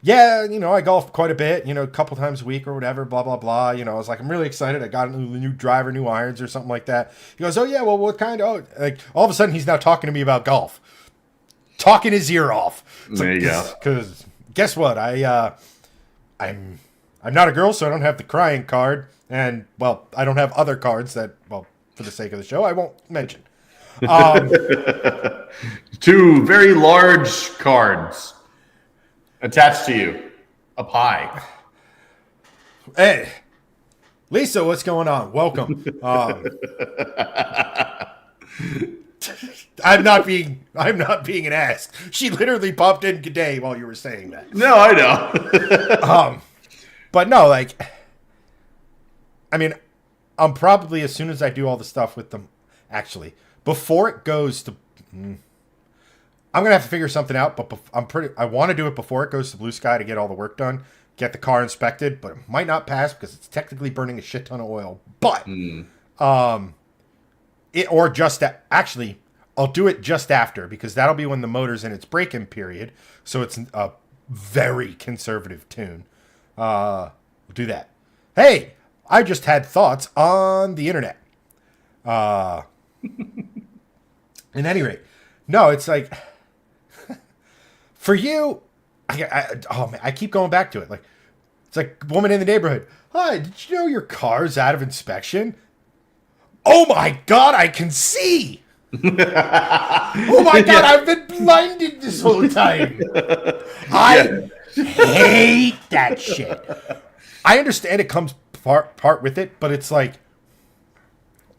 Speaker 1: yeah, I golf quite a bit, a couple times a week or whatever, blah, blah, blah. I was like, I'm really excited. I got a new driver, new irons or something like that. He goes, oh, yeah, well, what kind of, like, all of a sudden he's now talking to me about golf. Talking his ear off. It's
Speaker 2: there
Speaker 1: like,
Speaker 2: you go.
Speaker 1: Because guess what? I'm not a girl, so I don't have the crying card. And, well, I don't have other cards that, well, for the sake of the show, I won't mention.
Speaker 2: 2 very large cards attached to you. Up high.
Speaker 1: Hey, Lisa, what's going on? Welcome. I'm not being an ass. She literally popped in today while you were saying that.
Speaker 2: No, I know.
Speaker 1: But no, like, I mean, I'm probably, as soon as I do all the stuff with them, actually, before it goes to, I'm gonna have to figure something out. But I want to do it before it goes to Blue Sky to get all the work done, get the car inspected. But it might not pass because it's technically burning a shit ton of oil. But actually, I'll do it just after because that'll be when the motor's in its break-in period. So it's a very conservative tune. We'll do that. Hey, I just had thoughts on the internet. At any rate, no, it's like for you. I keep going back to it. Like it's like woman in the neighborhood. Hi, did you know your car's out of inspection? Oh my God, I can see. Oh my God, I've been blinded this whole time. I hate that shit. I understand it comes part with it, but it's like,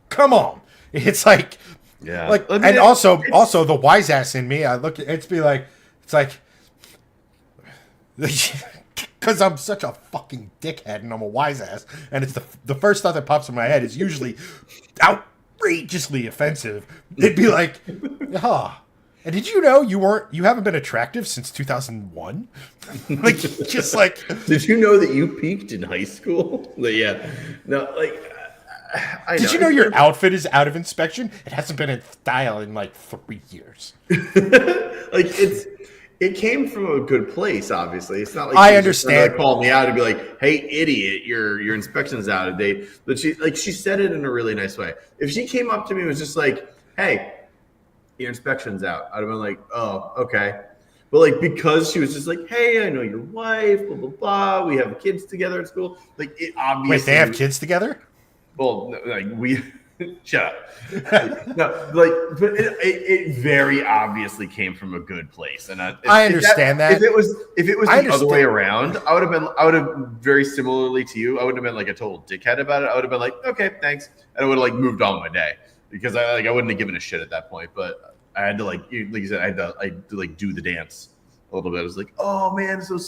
Speaker 1: come on. It's like,
Speaker 2: yeah.
Speaker 1: Like, and also the wise ass in me, I look at it's like, because I'm such a fucking dickhead and I'm a wise ass, and it's the first thought that pops in my head is usually outrageously offensive. It'd be like, and did you know you haven't been attractive since 2001? Like, just like,
Speaker 2: did you know that you peaked in high school? Yeah, no, like. I know.
Speaker 1: Did you know your outfit is out of inspection? It hasn't been in style in like 3 years.
Speaker 2: Like it came from a good place, obviously. It's not like
Speaker 1: I understand.
Speaker 2: Call me out and be like, "Hey, idiot, your inspection's out of date." But she said it in a really nice way. If she came up to me and was just like, "Hey, your inspection's out," I'd have been like, "Oh, okay." But like because she was just like, "Hey, I know your wife, blah blah blah. We have kids together at school." Like it obviously.
Speaker 1: Wait, they have kids together?
Speaker 2: Well, like we shut up. No, like, but it very obviously came from a good place, and
Speaker 1: I understand that.
Speaker 2: If it was the other way around, I would have very similarly to you. I wouldn't have been like a total dickhead about it. I would have been like, okay, thanks, and I would have like moved on my day because I wouldn't have given a shit at that point. But I had to like you said, I had to like do the dance a little bit. I was like, oh man, so.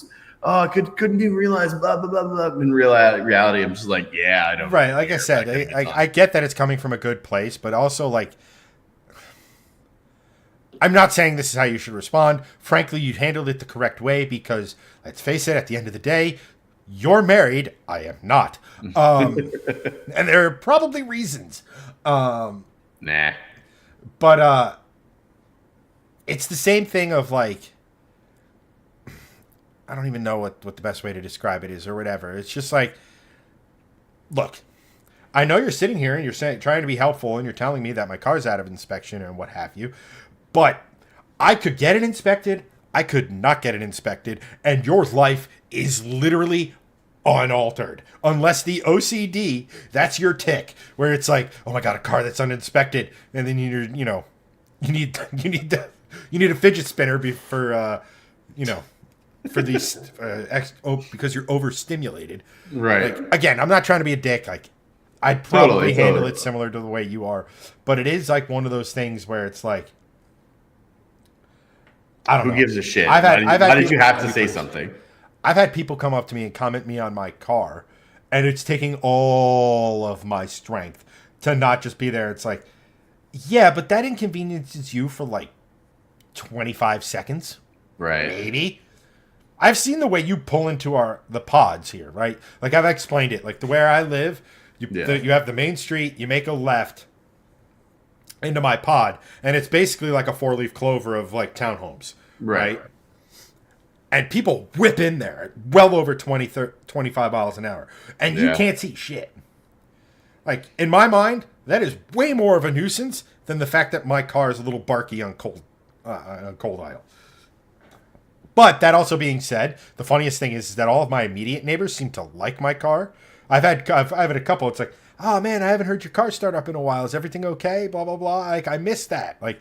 Speaker 2: Oh, couldn't even realize blah blah blah blah. In reality, I'm just like, yeah, I don't.
Speaker 1: Right, like I said, I get that it's coming from a good place, but also like I'm not saying this is how you should respond. Frankly, you handled it the correct way because, let's face it, at the end of the day, you're married. I am not. And there are probably reasons.
Speaker 2: Nah.
Speaker 1: But it's the same thing of like, I don't even know what the best way to describe it is or whatever. It's just like, look, I know you're sitting here and you're trying to be helpful and you're telling me that my car's out of inspection and what have you, but I could get it inspected, I could not get it inspected, and your life is literally unaltered. Unless the OCD, that's your tick, where it's like, oh my god, a car that's uninspected, and then you need a fidget spinner for these because you're overstimulated.
Speaker 2: Right.
Speaker 1: Like, again, I'm not trying to be a dick. Like, I'd probably handle it similar to the way you are, but it is like one of those things where it's like, I don't know.
Speaker 2: Who gives a shit?
Speaker 1: Why
Speaker 2: did you have to say something?
Speaker 1: I've had people come up to me and comment me on my car, and it's taking all of my strength to not just be there. It's like, yeah, but that inconveniences you for like 25 seconds.
Speaker 2: Right.
Speaker 1: Maybe. I've seen the way you pull into the pods here, right? Like, I've explained it. Like, where I live, you have the main street, you make a left into my pod, and it's basically like a 4-leaf clover of like townhomes, right? And people whip in there at well over 25 miles an hour, and you can't see shit. Like, in my mind, that is way more of a nuisance than the fact that my car is a little barky on cold aisle. But that also being said, the funniest thing is that all of my immediate neighbors seem to like my car. I've had a couple. It's like, oh man, I haven't heard your car start up in a while. Is everything okay? Blah blah blah. Like, I missed that. Like,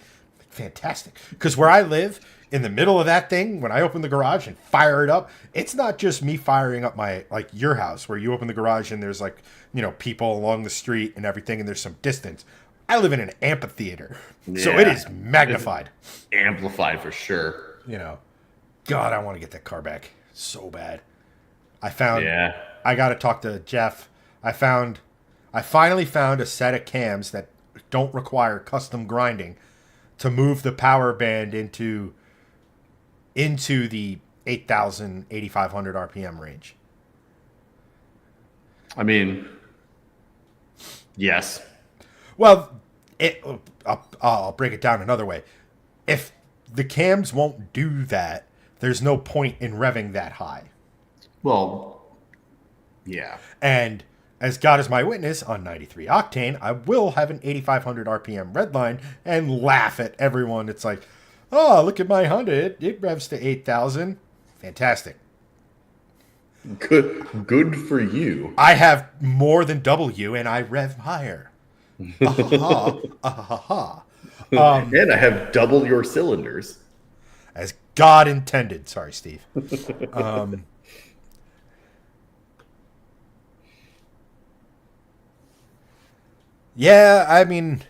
Speaker 1: fantastic. Because where I live, in the middle of that thing, when I open the garage and fire it up, it's not just me firing up my, like, your house where you open the garage and there's like, people along the street and everything, and there's some distance. I live in an amphitheater, so it is magnified,
Speaker 2: amplified for sure.
Speaker 1: God, I want to get that car back so bad. I got to talk to Jeff. I finally found a set of cams that don't require custom grinding to move the power band into the 8,000, 8,500 RPM range.
Speaker 2: I mean, yes.
Speaker 1: Well, I'll break it down another way. If the cams won't do that, there's no point in revving that high.
Speaker 2: Well, yeah.
Speaker 1: And as God is my witness, on 93 octane, I will have an 8,500 RPM redline and laugh at everyone. It's like, oh, look at my Honda. It revs to 8,000. Fantastic.
Speaker 2: Good for you.
Speaker 1: I have more than double you, and I rev higher.
Speaker 2: And I have double your cylinders.
Speaker 1: As God intended. Sorry, Steve. Yeah, I mean,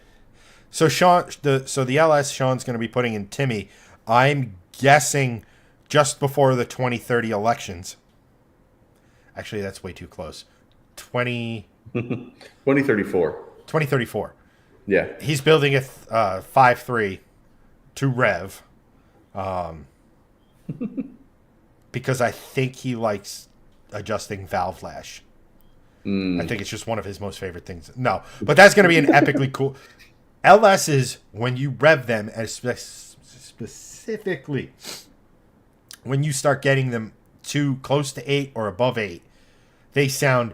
Speaker 1: so the LS Sean's going to be putting in Timmy. I'm guessing just before the 2030 elections. Actually, that's way too close.
Speaker 2: 2034.
Speaker 1: 2034.
Speaker 2: Yeah.
Speaker 1: He's building a 5.3 to rev. Because I think he likes adjusting valve lash. I think it's just one of his most favorite things. No, but that's going to be an epically cool. LSs, when you rev them, as specifically when you start getting them too close to 8 or above 8, they sound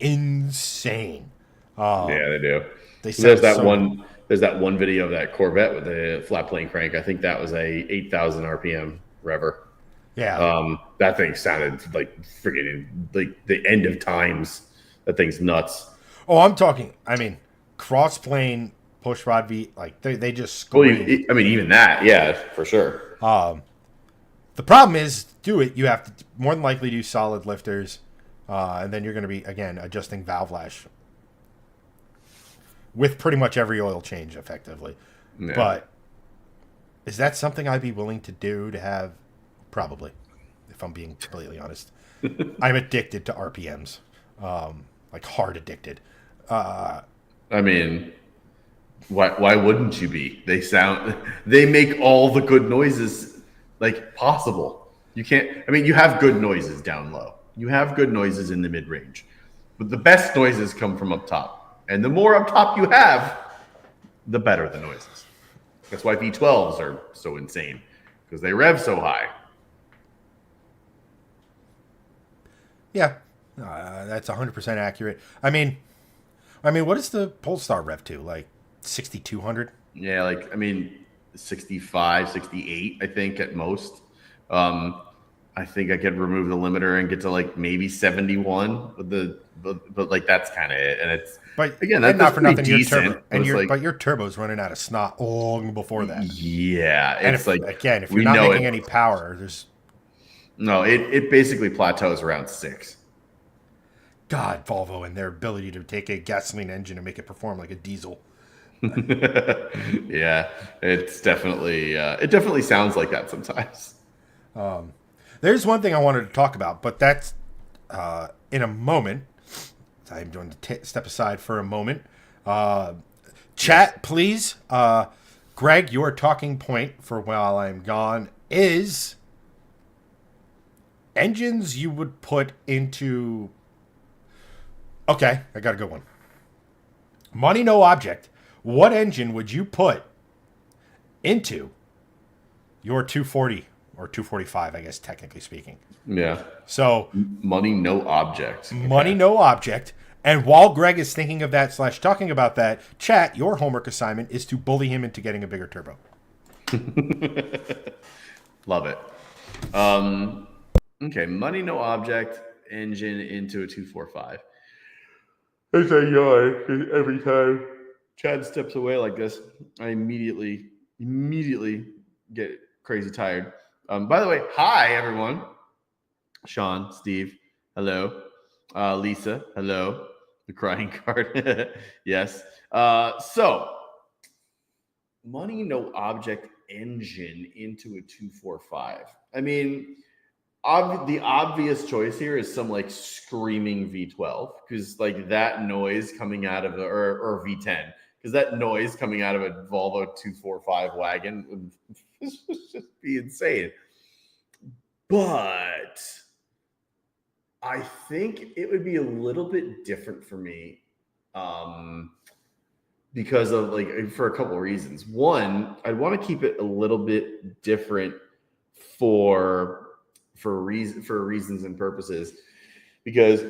Speaker 1: insane.
Speaker 2: Yeah, they do.
Speaker 1: There's
Speaker 2: that one video of that Corvette with the flat plane crank. I think that was a 8,000 RPM rever.
Speaker 1: Yeah.
Speaker 2: That thing sounded like freaking like the end of times. That thing's nuts.
Speaker 1: Oh, I'm talking. I mean, cross plane push rod V. Like they just scream.
Speaker 2: Well, even that, yeah, for sure.
Speaker 1: The problem is, do it. You have to more than likely do solid lifters, and then you're going to be again adjusting valve lash with pretty much every oil change, effectively. Yeah. But is that something I'd be willing to do to have? Probably, if I'm being completely honest. I'm addicted to RPMs, like hard addicted.
Speaker 2: I mean, Why wouldn't you be? They make all the good noises like possible. You can't. I mean, you have good noises down low. You have good noises in the mid range, but the best noises come from up top. And the more up top you have, the better the noises. That's why V12s are so insane because they rev so high.
Speaker 1: Yeah, that's 100% accurate. I mean, what is the Polestar rev to? Like 6,200?
Speaker 2: Yeah, like I mean, 65, 68, I think at most. Um, I think I could remove the limiter and get to like maybe 71 with but like that's kind of it. And it's
Speaker 1: But
Speaker 2: again
Speaker 1: and
Speaker 2: that's
Speaker 1: not for
Speaker 2: pretty
Speaker 1: nothing, your
Speaker 2: decent.
Speaker 1: turbo but your turbo's running out of snot long before that.
Speaker 2: Yeah,
Speaker 1: And
Speaker 2: it's like
Speaker 1: if you're
Speaker 2: we
Speaker 1: not
Speaker 2: know
Speaker 1: making
Speaker 2: it.
Speaker 1: any power, there's
Speaker 2: It basically plateaus around 6.
Speaker 1: God, Volvo and their ability to take a gasoline engine and make it perform like a diesel.
Speaker 2: Yeah, it's definitely it definitely sounds like that sometimes.
Speaker 1: There's one thing I wanted to talk about, but that's in a moment. I'm going to step aside for a moment. Chat, please. Greg, your talking point for while I'm gone is engines you would put into. Okay, I got a good one. Money, no object. What engine would you put into your 240 or 245, I guess, technically speaking?
Speaker 2: Yeah.
Speaker 1: So,
Speaker 2: Money, no object.
Speaker 1: money,
Speaker 2: Okay.
Speaker 1: no object. And while Greg is thinking of that / talking about that, chat, your homework assignment is to bully him into getting a bigger turbo.
Speaker 2: Love it. Okay, money, no object, engine into a 245. As I yawn every time Chad steps away like this, I immediately get crazy tired. By the way, hi everyone. Sean, Steve, hello. Lisa, hello. The crying card, yes. So, money, no object engine into a 245. I mean, the obvious choice here is some like screaming V12 because like that noise coming out of or V10 because that noise coming out of a Volvo 245 wagon would just be insane. But I think it would be a little bit different for me because of like for a couple of reasons. One, I want to keep it a little bit different for reasons and purposes because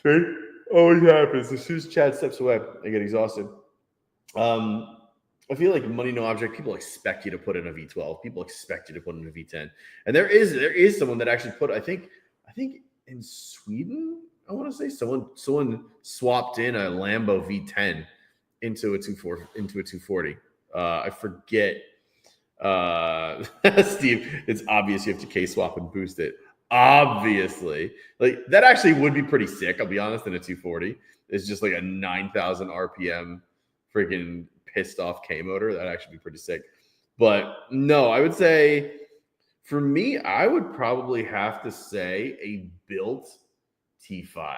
Speaker 2: it always happens as soon as Chad steps away I get exhausted. I feel like money no object, people expect you to put in a V12, people expect you to put in a V10, and there is someone that actually put I think in Sweden I want to say someone swapped in a Lambo V10 into a 240. I forget. Steve, it's obvious you have to K swap and boost it. Obviously, like that actually would be pretty sick. I'll be honest. In a 240, it's just like a 9,000 RPM, freaking pissed off K motor. That'd actually be pretty sick. But no, I would say for me, I would probably have to say a built T5.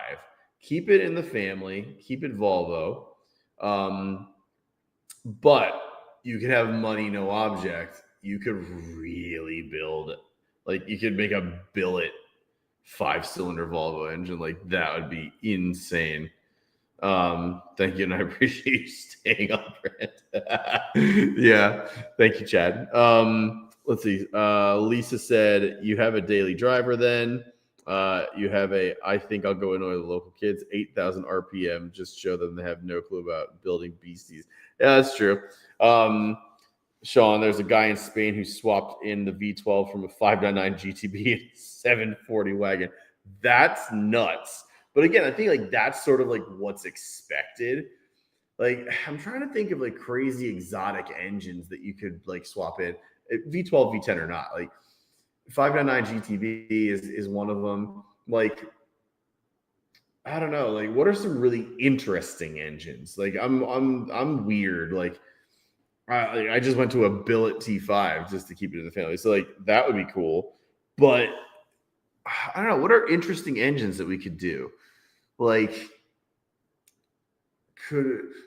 Speaker 2: Keep it in the family. Keep it Volvo. But you could have money, no object. You could really build, like you could make a billet 5-cylinder Volvo engine. Like that would be insane. Thank you, and I appreciate you staying up, Brent. Yeah, thank you, Chad. Let's see. Lisa said you have a daily driver then. You have I think I'll go annoy the local kids. 8,000 RPM. Just show them they have no clue about building beasties. Yeah, that's true. Sean, there's a guy in Spain who swapped in the V12 from a 599 GTB and 740 wagon. That's nuts. But again, I think like that's sort of like what's expected. Like I'm trying to think of like crazy exotic engines that you could like swap in, V12, V10 or not. Like 599 GTB is one of them. Like I don't know. Like what are some really interesting engines? Like I'm weird. Like I just went to a billet T5 just to keep it in the family. So like that would be cool. But I don't know. What are interesting engines that we could do? Like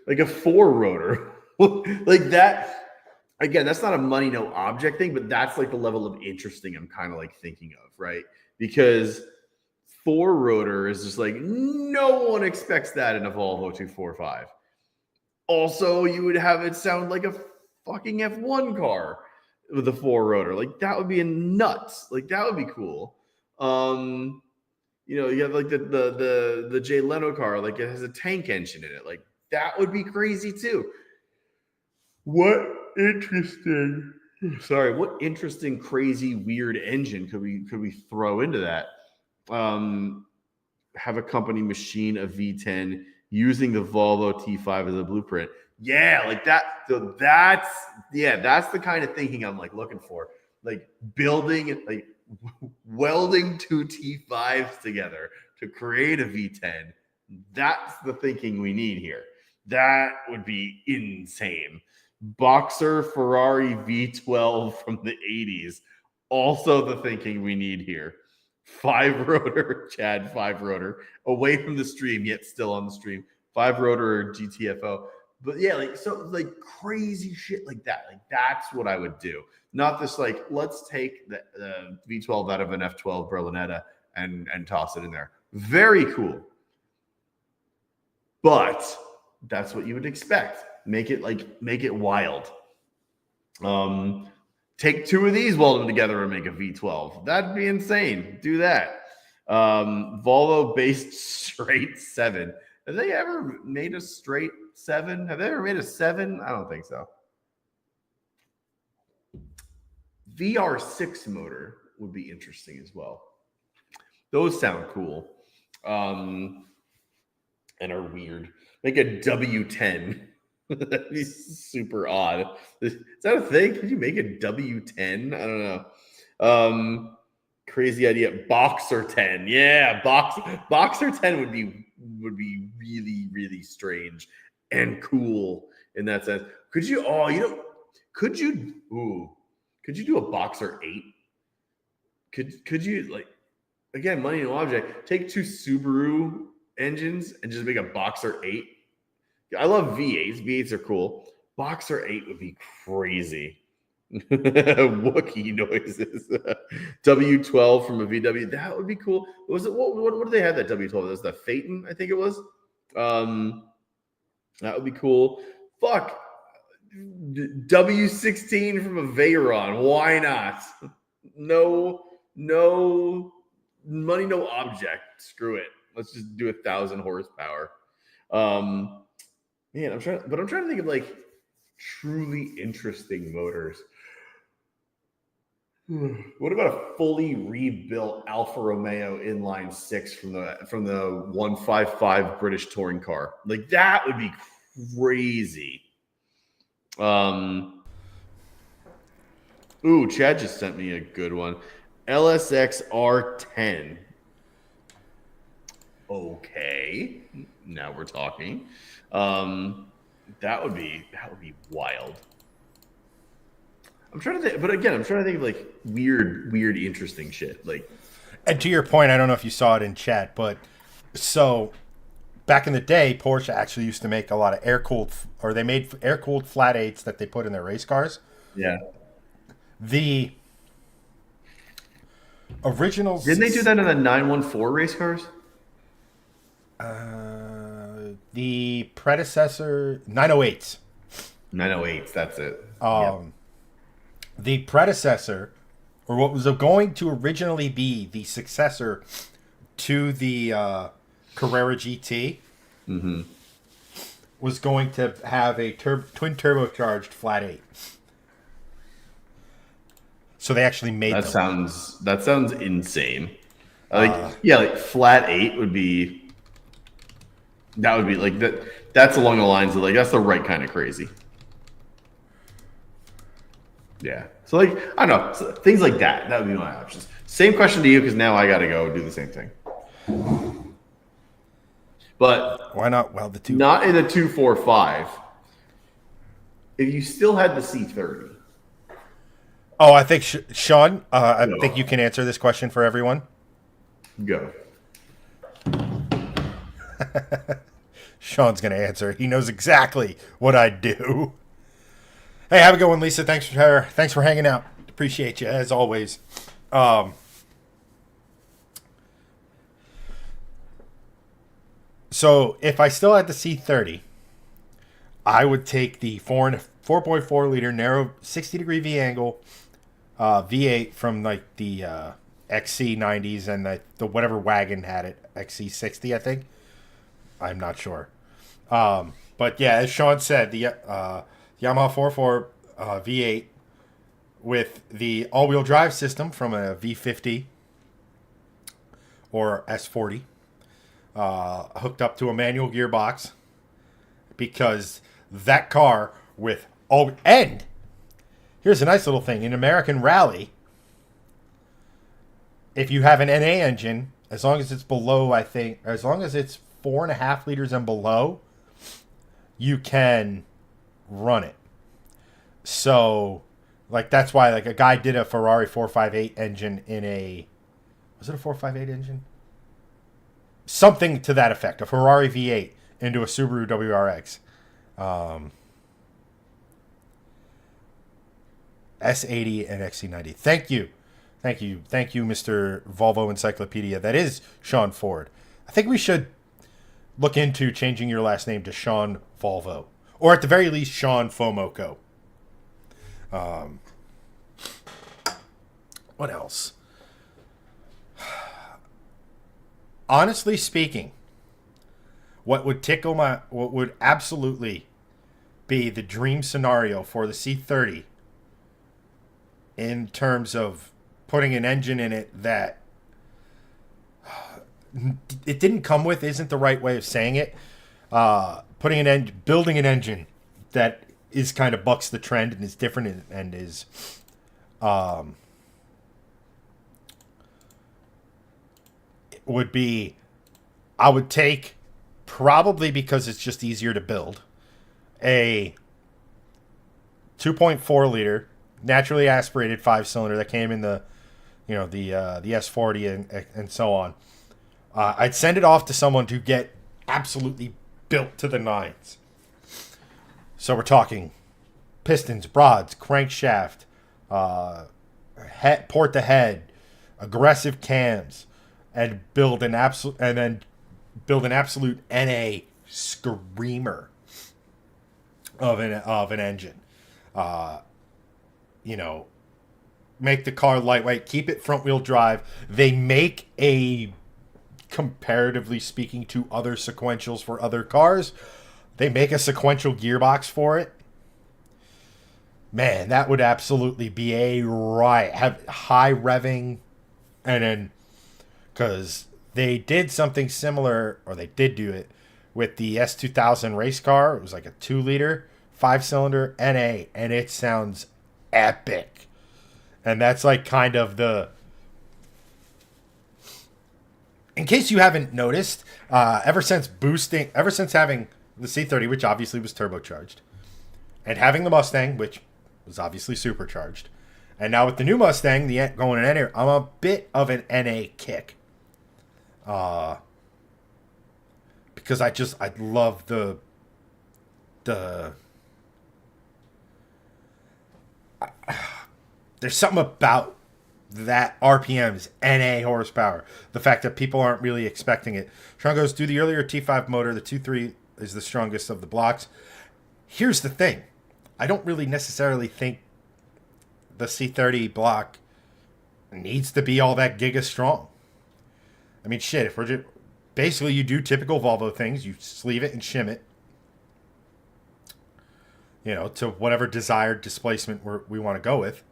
Speaker 2: like a 4-rotor, like that. Again, that's not a money no object thing, but that's like the level of interesting I'm kind of like thinking of, right? Because 4-rotor is just like no one expects that in a Volvo 245. Also, you would have it sound like a fucking F1 car with a 4-rotor. Like that would be nuts. Like that would be cool. You have like the Jay Leno car, like it has a tank engine in it. Like that would be crazy too. What interesting, crazy, weird engine could we throw into that? Have a company machine a V10 using the Volvo T5 as a blueprint. Yeah, like that. So that's the kind of thinking I'm like looking for. Like building, like welding 2 T5s together to create a V10. That's the thinking we need here. That would be insane. Boxer Ferrari V12 from the 80s. Also the thinking we need here. 5-rotor, Chad, 5-rotor. Away from the stream, yet still on the stream. 5-rotor GTFO. But yeah, like crazy shit like that. Like that's what I would do. Not this like, let's take the V12 out of an F12 Berlinetta and toss it in there. Very cool. But that's what you would expect. Make it wild. Take 2 of these, weld them together, and make a V12. That'd be insane. Do that. Volvo based straight 7. Have they ever made a straight 7? Have they ever made a 7? I don't think so. VR6 motor would be interesting as well. Those sound cool. And are weird. Make a W10. That'd be super odd. Is that a thing? Could you make a W10? I don't know. Crazy idea. Boxer 10. Yeah, Boxer 10 would be really, really strange and cool in that sense. Could you do a Boxer 8? Could you, like, again, money no object, take 2 Subaru engines and just make a Boxer 8? I love V8s. V8s are cool. Boxer 8 would be crazy. Wookiee noises. W12 from a VW. That would be cool. What did they have that W12? That was the Phaeton, I think it was. That would be cool. Fuck. W16 from a Veyron. Why not? No money, no object. Screw it. Let's just do 1,000 horsepower. Man, I'm trying to think of like truly interesting motors. What about a fully rebuilt Alfa Romeo inline 6 from the 155 British touring car? Like that would be crazy. Chad just sent me a good one. LSX R10. Okay, now we're talking. That would be wild. I'm trying to think of like weird, interesting shit. Like,
Speaker 1: and to your point, I don't know if you saw it in chat, but so back in the day, Porsche actually used to make a lot of they made air-cooled flat 8s that they put in their race cars.
Speaker 2: Yeah.
Speaker 1: The originals.
Speaker 2: Didn't they do that in the 914 race cars?
Speaker 1: The predecessor 908s.
Speaker 2: 908s, that's it.
Speaker 1: The predecessor, or what was going to originally be the successor to the Carrera GT, was going to have a twin turbocharged flat 8. So they actually made
Speaker 2: that. That sounds insane. Like flat 8 would be. That would be like that. That's along the lines of like that's the right kind of crazy. Yeah. So like I don't know, so things like that. That would be my options. Same question to you because now I got to go do the same thing. But
Speaker 1: why not weld the two?
Speaker 2: Not in a 245. If you still had the C30.
Speaker 1: Oh, I think Sean. I think you can answer this question for everyone.
Speaker 2: Go.
Speaker 1: Sean's going to answer. He knows exactly what I do. Hey, have a good one, Lisa. Thanks for hanging out. Appreciate you as always. So if I still had the C30, I would take the 4.4 liter narrow 60 degree V angle V8 from like the XC90s and the whatever wagon had it, XC60, I think. I'm not sure. But yeah, as Sean said, the Yamaha 4.4 V8 with the all-wheel drive system from a V50 or S40 hooked up to a manual gearbox, because that car with all... And here's a nice little thing. In American Rally, if you have an NA engine, as long as it's below, I think, as long as it's 4.5 liters and below, you can run it. So, like, that's why, like, a guy did a Ferrari 458 engine in a... Was it a 458 engine? Something to that effect. A Ferrari V8 into a Subaru WRX. S80 and XC90. Thank you, Mr. Volvo Encyclopedia. That is Sean Ford. I think we should look into changing your last name to Sean Volvo, or at the very least, Sean Fomoco. What else? Honestly speaking, what would absolutely be the dream scenario for the C30 in terms of putting an engine in it that it didn't come with isn't the right way of saying it. Building an engine that is kind of bucks the trend and is different and is would be, I would take, probably because it's just easier to build, a 2.4 liter naturally aspirated 5-cylinder that came in the S40 and so on. I'd send it off to someone to get absolutely built to the nines. So we're talking pistons, rods, crankshaft, port to head, aggressive cams, and build an absolute NA screamer of an engine. Make the car lightweight, keep it front wheel drive. They make a, comparatively speaking to other sequentials for other cars, they make a sequential gearbox for it. Man, that would absolutely be a riot. Have high revving, and then, because they did something similar, or they did do it with the S2000 race car. It was like a 2-liter 5-cylinder NA, and it sounds epic. And that's like kind of the... In case you haven't noticed, ever since having the C30, which obviously was turbocharged, and having the Mustang, which was obviously supercharged, and now with the new Mustang, going in NA, I'm a bit of an NA kick. Because I love the there's something about that RPMs, NA horsepower. The fact that people aren't really expecting it. Sean goes, do the earlier T5 motor, the 2.3 is the strongest of the blocks. Here's the thing. I don't really necessarily think the C30 block needs to be all that giga strong. I mean, shit, if we're just... Basically, you do typical Volvo things. You sleeve it and shim it. To whatever desired displacement we want to go with.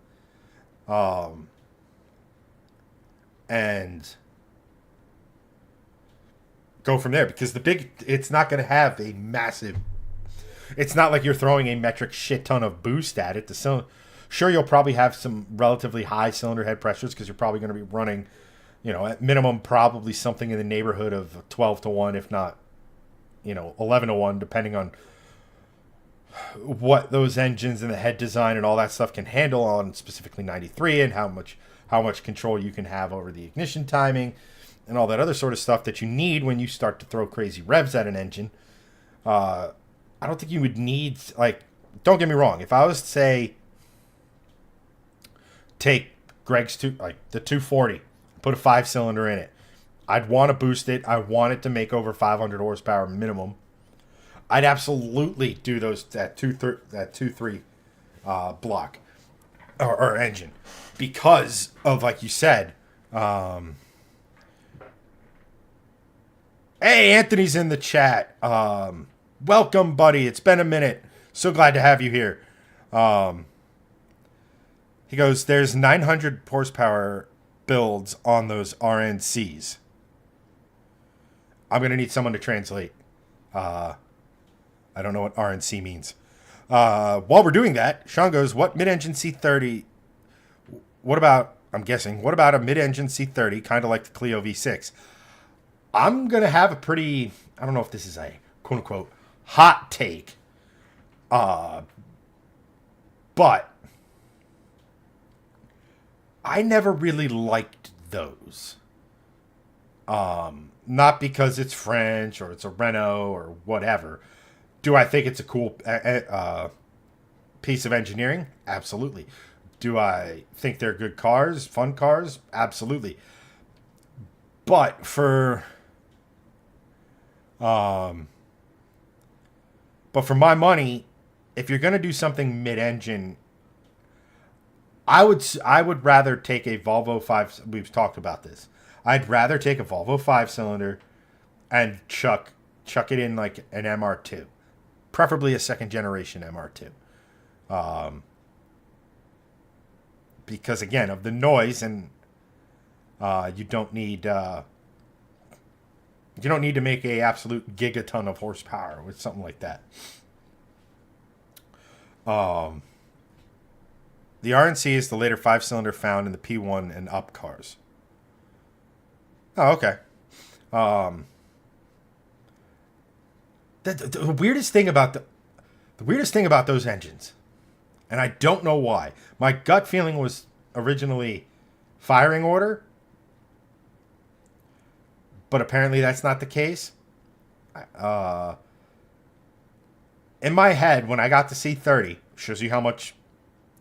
Speaker 1: And go from there, because it's not going to have a massive, it's not like you're throwing a metric shit ton of boost at it. Sure, you'll probably have some relatively high cylinder head pressures, because you're probably going to be running, at minimum, probably something in the neighborhood of 12 to 1, if not, 11 to 1, depending on what those engines and the head design and all that stuff can handle on specifically 93, and how much control you can have over the ignition timing and all that other sort of stuff that you need when you start to throw crazy revs at an engine. I don't think you would need, like, don't get me wrong. If I was to say, take Greg's the 240, put a 5-cylinder in it, I'd want to boost it. I want it to make over 500 horsepower minimum. I'd absolutely do that 2.3 block or engine because of, like you said. Hey, Anthony's in the chat. Welcome, buddy. It's been a minute. So glad to have you here. He goes, there's 900 horsepower builds on those RNCs. I'm going to need someone to translate. I don't know what RNC means. While we're doing that, Sean goes, what mid-engine C30? What about a mid-engine C30, kind of like the Clio V6? I'm going to have a pretty, I don't know if this is a quote-unquote hot take. But I never really liked those. Not because it's French or it's a Renault or whatever. Do I think it's a cool piece of engineering? Absolutely. Do I think they're good cars, fun cars? Absolutely. But for my money, if you're going to do something mid-engine, I would rather take a Volvo 5. We've talked about this. I'd rather take a Volvo 5-cylinder and chuck it in like an MR2, preferably a second generation MR2, because again of the noise, and you don't need to make a absolute gigaton of horsepower with something like that. The RNC is the later 5-cylinder found in the P1 and up cars. Oh, okay. The weirdest thing about those engines, and I don't know why. My gut feeling was originally firing order, but apparently that's not the case. In my head, when I got to C30, shows you how much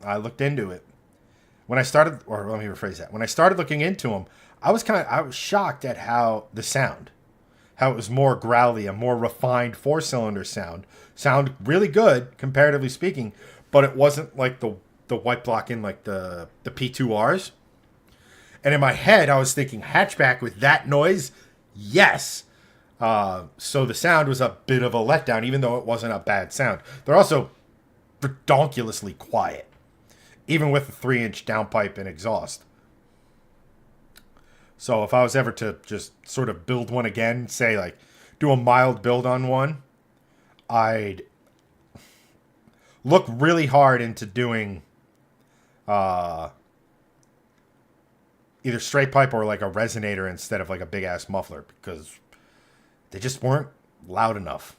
Speaker 1: I looked into it. When I started, or let me rephrase that. When I started looking into them, I was shocked at how it was more growly, a more refined 4-cylinder sound really good comparatively speaking, but it wasn't like the white block in like the P2Rs. And in my head, I was thinking hatchback with that noise, yes. So the sound was a bit of a letdown, even though it wasn't a bad sound. They're also redonkulously quiet, even with a 3-inch downpipe and exhaust. So if I was ever to just sort of build one again, say like do a mild build on one, I'd look really hard into doing either straight pipe or like a resonator instead of like a big ass muffler, because they just weren't loud enough.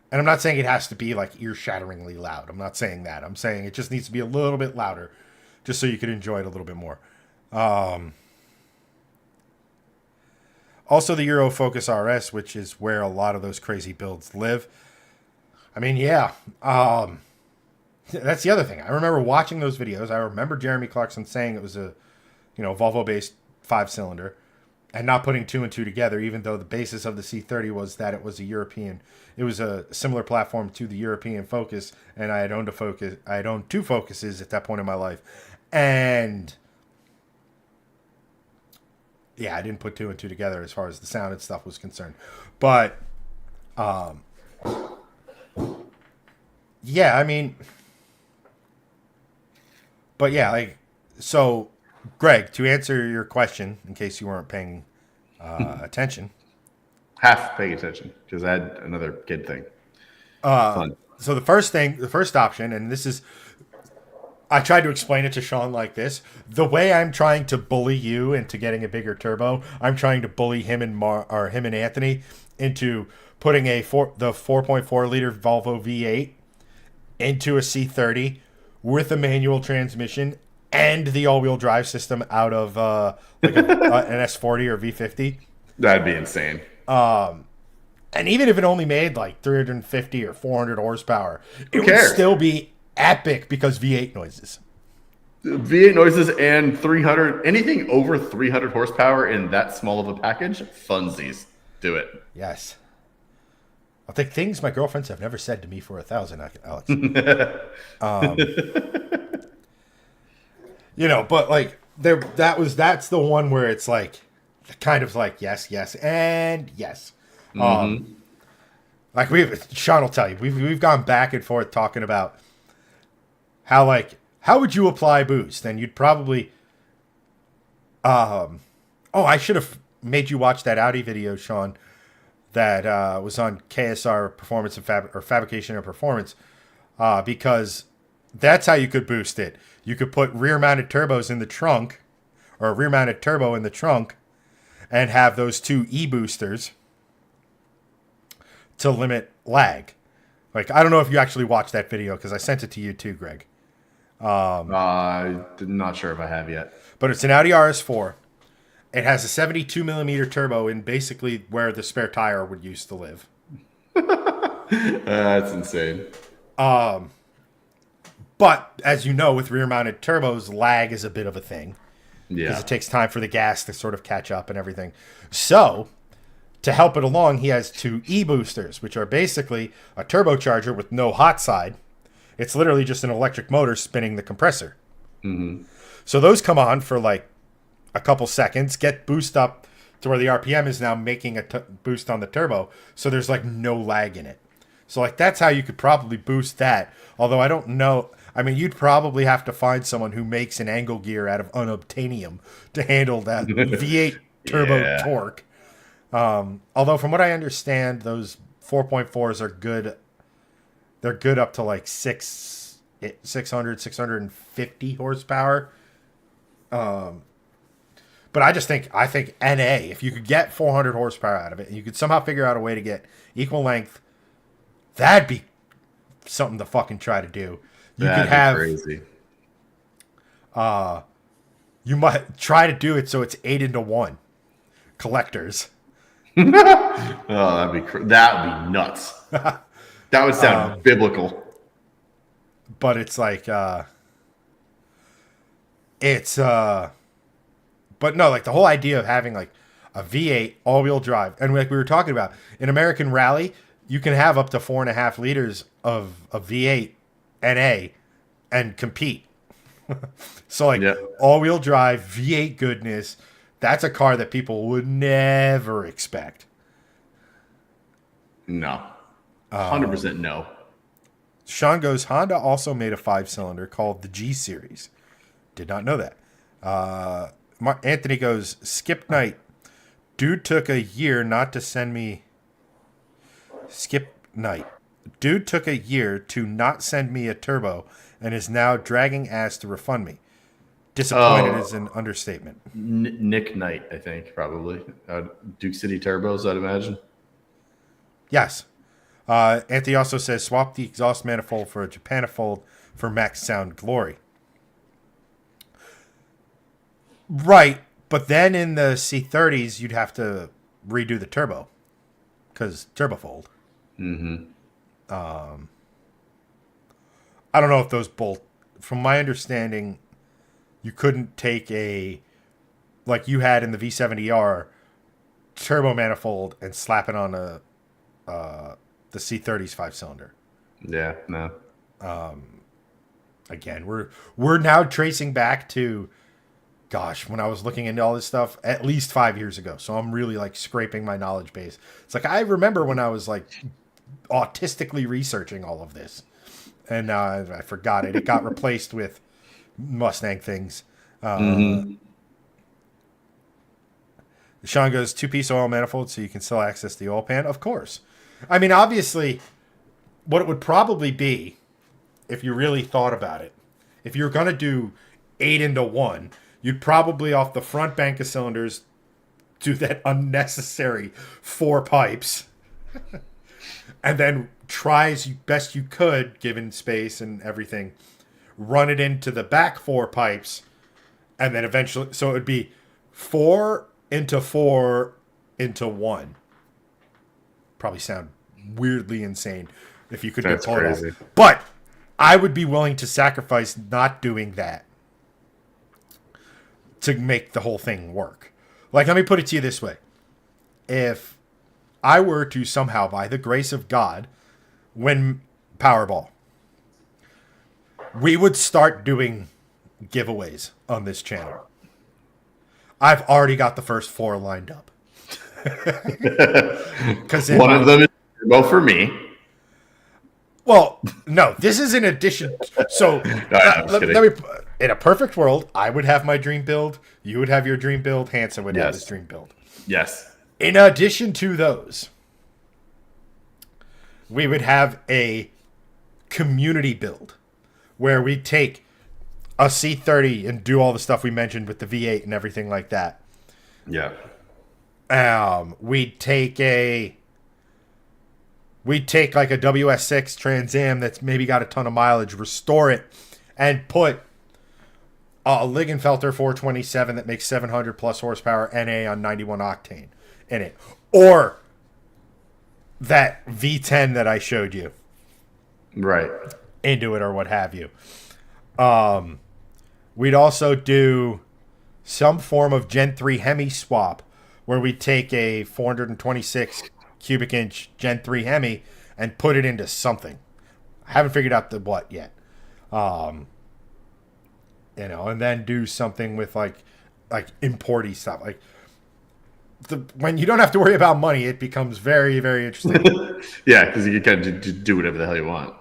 Speaker 1: And I'm not saying it has to be like ear-shatteringly loud. I'm not saying that. I'm saying it just needs to be a little bit louder just so you can enjoy it a little bit more. Also, the Euro Focus RS, which is where a lot of those crazy builds live. I mean, yeah. That's the other thing. I remember watching those videos. I remember Jeremy Clarkson saying it was a Volvo-based 5-cylinder and not putting 2 and 2 together, even though the basis of the C30 was that it was it was a similar platform to the European Focus, and I had owned two Focuses at that point in my life. And yeah, I didn't put 2 and 2 together as far as the sound and stuff was concerned. But yeah, I mean, but yeah, like, so Greg, to answer your question, in case you weren't paying attention.
Speaker 2: Half paying attention, because I had another kid thing.
Speaker 1: Fun. So the first option, and this is, I tried to explain it to Sean like this. The way I'm trying to bully you into getting a bigger turbo, I'm trying to bully him and Anthony into putting the 4.4 liter Volvo V8 into a C30 with a manual transmission and the all-wheel drive system out of like an S40 or V50.
Speaker 2: That'd be insane.
Speaker 1: And even if it only made like 350 or 400 horsepower,
Speaker 2: Who
Speaker 1: it would
Speaker 2: cares?
Speaker 1: still be epic because V8 noises.
Speaker 2: V8 noises and 300, anything over 300 horsepower in that small of a package, funsies. Do it.
Speaker 1: Yes. I'll take things my girlfriends have never said to me for 1,000, Alex. But like that's the one where it's like kind of like yes, yes, and yes. Like Sean will tell you, we've gone back and forth talking about how would you apply boost, and you'd probably I should have made you watch that Audi video, Sean, that was on KSR Performance and Fabrication and Performance, because that's how you could boost it. You could put rear-mounted turbos in the trunk, or a rear-mounted turbo in the trunk, and have those two E-boosters to limit lag. Like, I don't know if you actually watched that video, because I sent it to you too, Greg.
Speaker 2: I'm not sure if I have yet.
Speaker 1: But it's an Audi RS4. It has a 72 millimeter turbo in basically where the spare tire would used to live.
Speaker 2: That's insane.
Speaker 1: But as you know, with rear-mounted turbos, lag is a bit of a thing.
Speaker 2: Yeah.
Speaker 1: Because it takes time for the gas to sort of catch up and everything. So, to help it along, he has two E-boosters, which are basically a turbocharger with no hot side. It's literally just an electric motor spinning the compressor.
Speaker 2: Mm-hmm.
Speaker 1: So those come on for like a couple seconds, get boost up to where the RPM is now making a boost on the turbo. So there's like no lag in it. So like that's how you could probably boost that. Although I don't know. I mean, you'd probably have to find someone who makes an angle gear out of unobtainium to handle that V8 turbo torque. Although from what I understand, those 4.4s are good. They're good up to like 600, 650 horsepower. But I think NA, if you could get 400 horsepower out of it, and you could somehow figure out a way to get equal length, that'd be something to fucking try to do.
Speaker 2: That'd be crazy.
Speaker 1: You might try to do it so it's 8-into-1 collectors.
Speaker 2: Oh, that'd be nuts. That would sound biblical.
Speaker 1: But it's like but no, like the whole idea of having like a V8 all-wheel drive, and like we were talking about in American Rally, you can have up to 4.5 liters of V8 NA and compete. So like all-wheel drive V8 goodness, that's a car that people would never expect.
Speaker 2: No, 100% no.
Speaker 1: Sean goes, Honda also made a 5-cylinder called the G Series. Did not know that. Anthony goes, Skip Night. Dude took a year not to send me. Skip Night. Dude took a year to not send me a turbo and is now dragging ass to refund me. Disappointed is an understatement.
Speaker 2: Nick Knight, I think, probably. Duke City Turbos, I'd imagine.
Speaker 1: Yes. Anthony also says, swap the exhaust manifold for a Japanifold for max sound glory. Right, but then in the C30s, you'd have to redo the turbo because turbofold.
Speaker 2: Mm-hmm.
Speaker 1: I don't know if those bolt. From my understanding, you couldn't take a like you had in the V70R turbo manifold and slap it on the C30's 5-cylinder.
Speaker 2: Yeah, no.
Speaker 1: Again, we're now tracing back to, gosh, when I was looking into all this stuff at least 5 years ago. So I'm really like scraping my knowledge base. It's like I remember when I was like autistically researching all of this, and now I forgot it. It got replaced with Mustang things. Sean goes, 2-piece oil manifold so you can still access the oil pan. Of course. I mean, obviously, what it would probably be, if you really thought about it, if you're going to do 8-into-1, you'd probably off the front bank of cylinders do that unnecessary 4 pipes and then try as best you could, given space and everything, run it into the back 4 pipes, and then eventually, so it would be 4 into 4 into 1. probably sound weirdly insane if you could
Speaker 2: That's
Speaker 1: pull it
Speaker 2: crazy.
Speaker 1: off. But I would be willing to sacrifice not doing that to make the whole thing work. Like, let me put it to you this way. If I were to somehow, by the grace of God, win Powerball, we would start doing giveaways on this channel. I've already got the first 4 lined up. Because
Speaker 2: one of them is both for me.
Speaker 1: Well, no, this is in addition. So, let me. In a perfect world, I would have my dream build. You would have your dream build. Hanson would have his dream build.
Speaker 2: Yes.
Speaker 1: In addition to those, we would have a community build where we take a C30 and do all the stuff we mentioned with the V8 and everything like that.
Speaker 2: Yeah.
Speaker 1: We'd take like a WS6 Trans Am that's maybe got a ton of mileage, restore it, and put a Lingenfelter 427 that makes 700 plus horsepower NA on 91 octane in it. Or that V10 that I showed you.
Speaker 2: Right.
Speaker 1: Into it or what have you. We'd also do some form of Gen 3 Hemi swap where we take a 426 cubic inch Gen 3 Hemi and put it into something. I haven't figured out the what yet. And then do something with like importy stuff. Like when you don't have to worry about money, it becomes very, very interesting.
Speaker 2: Yeah, because you can kind of do whatever the hell you want.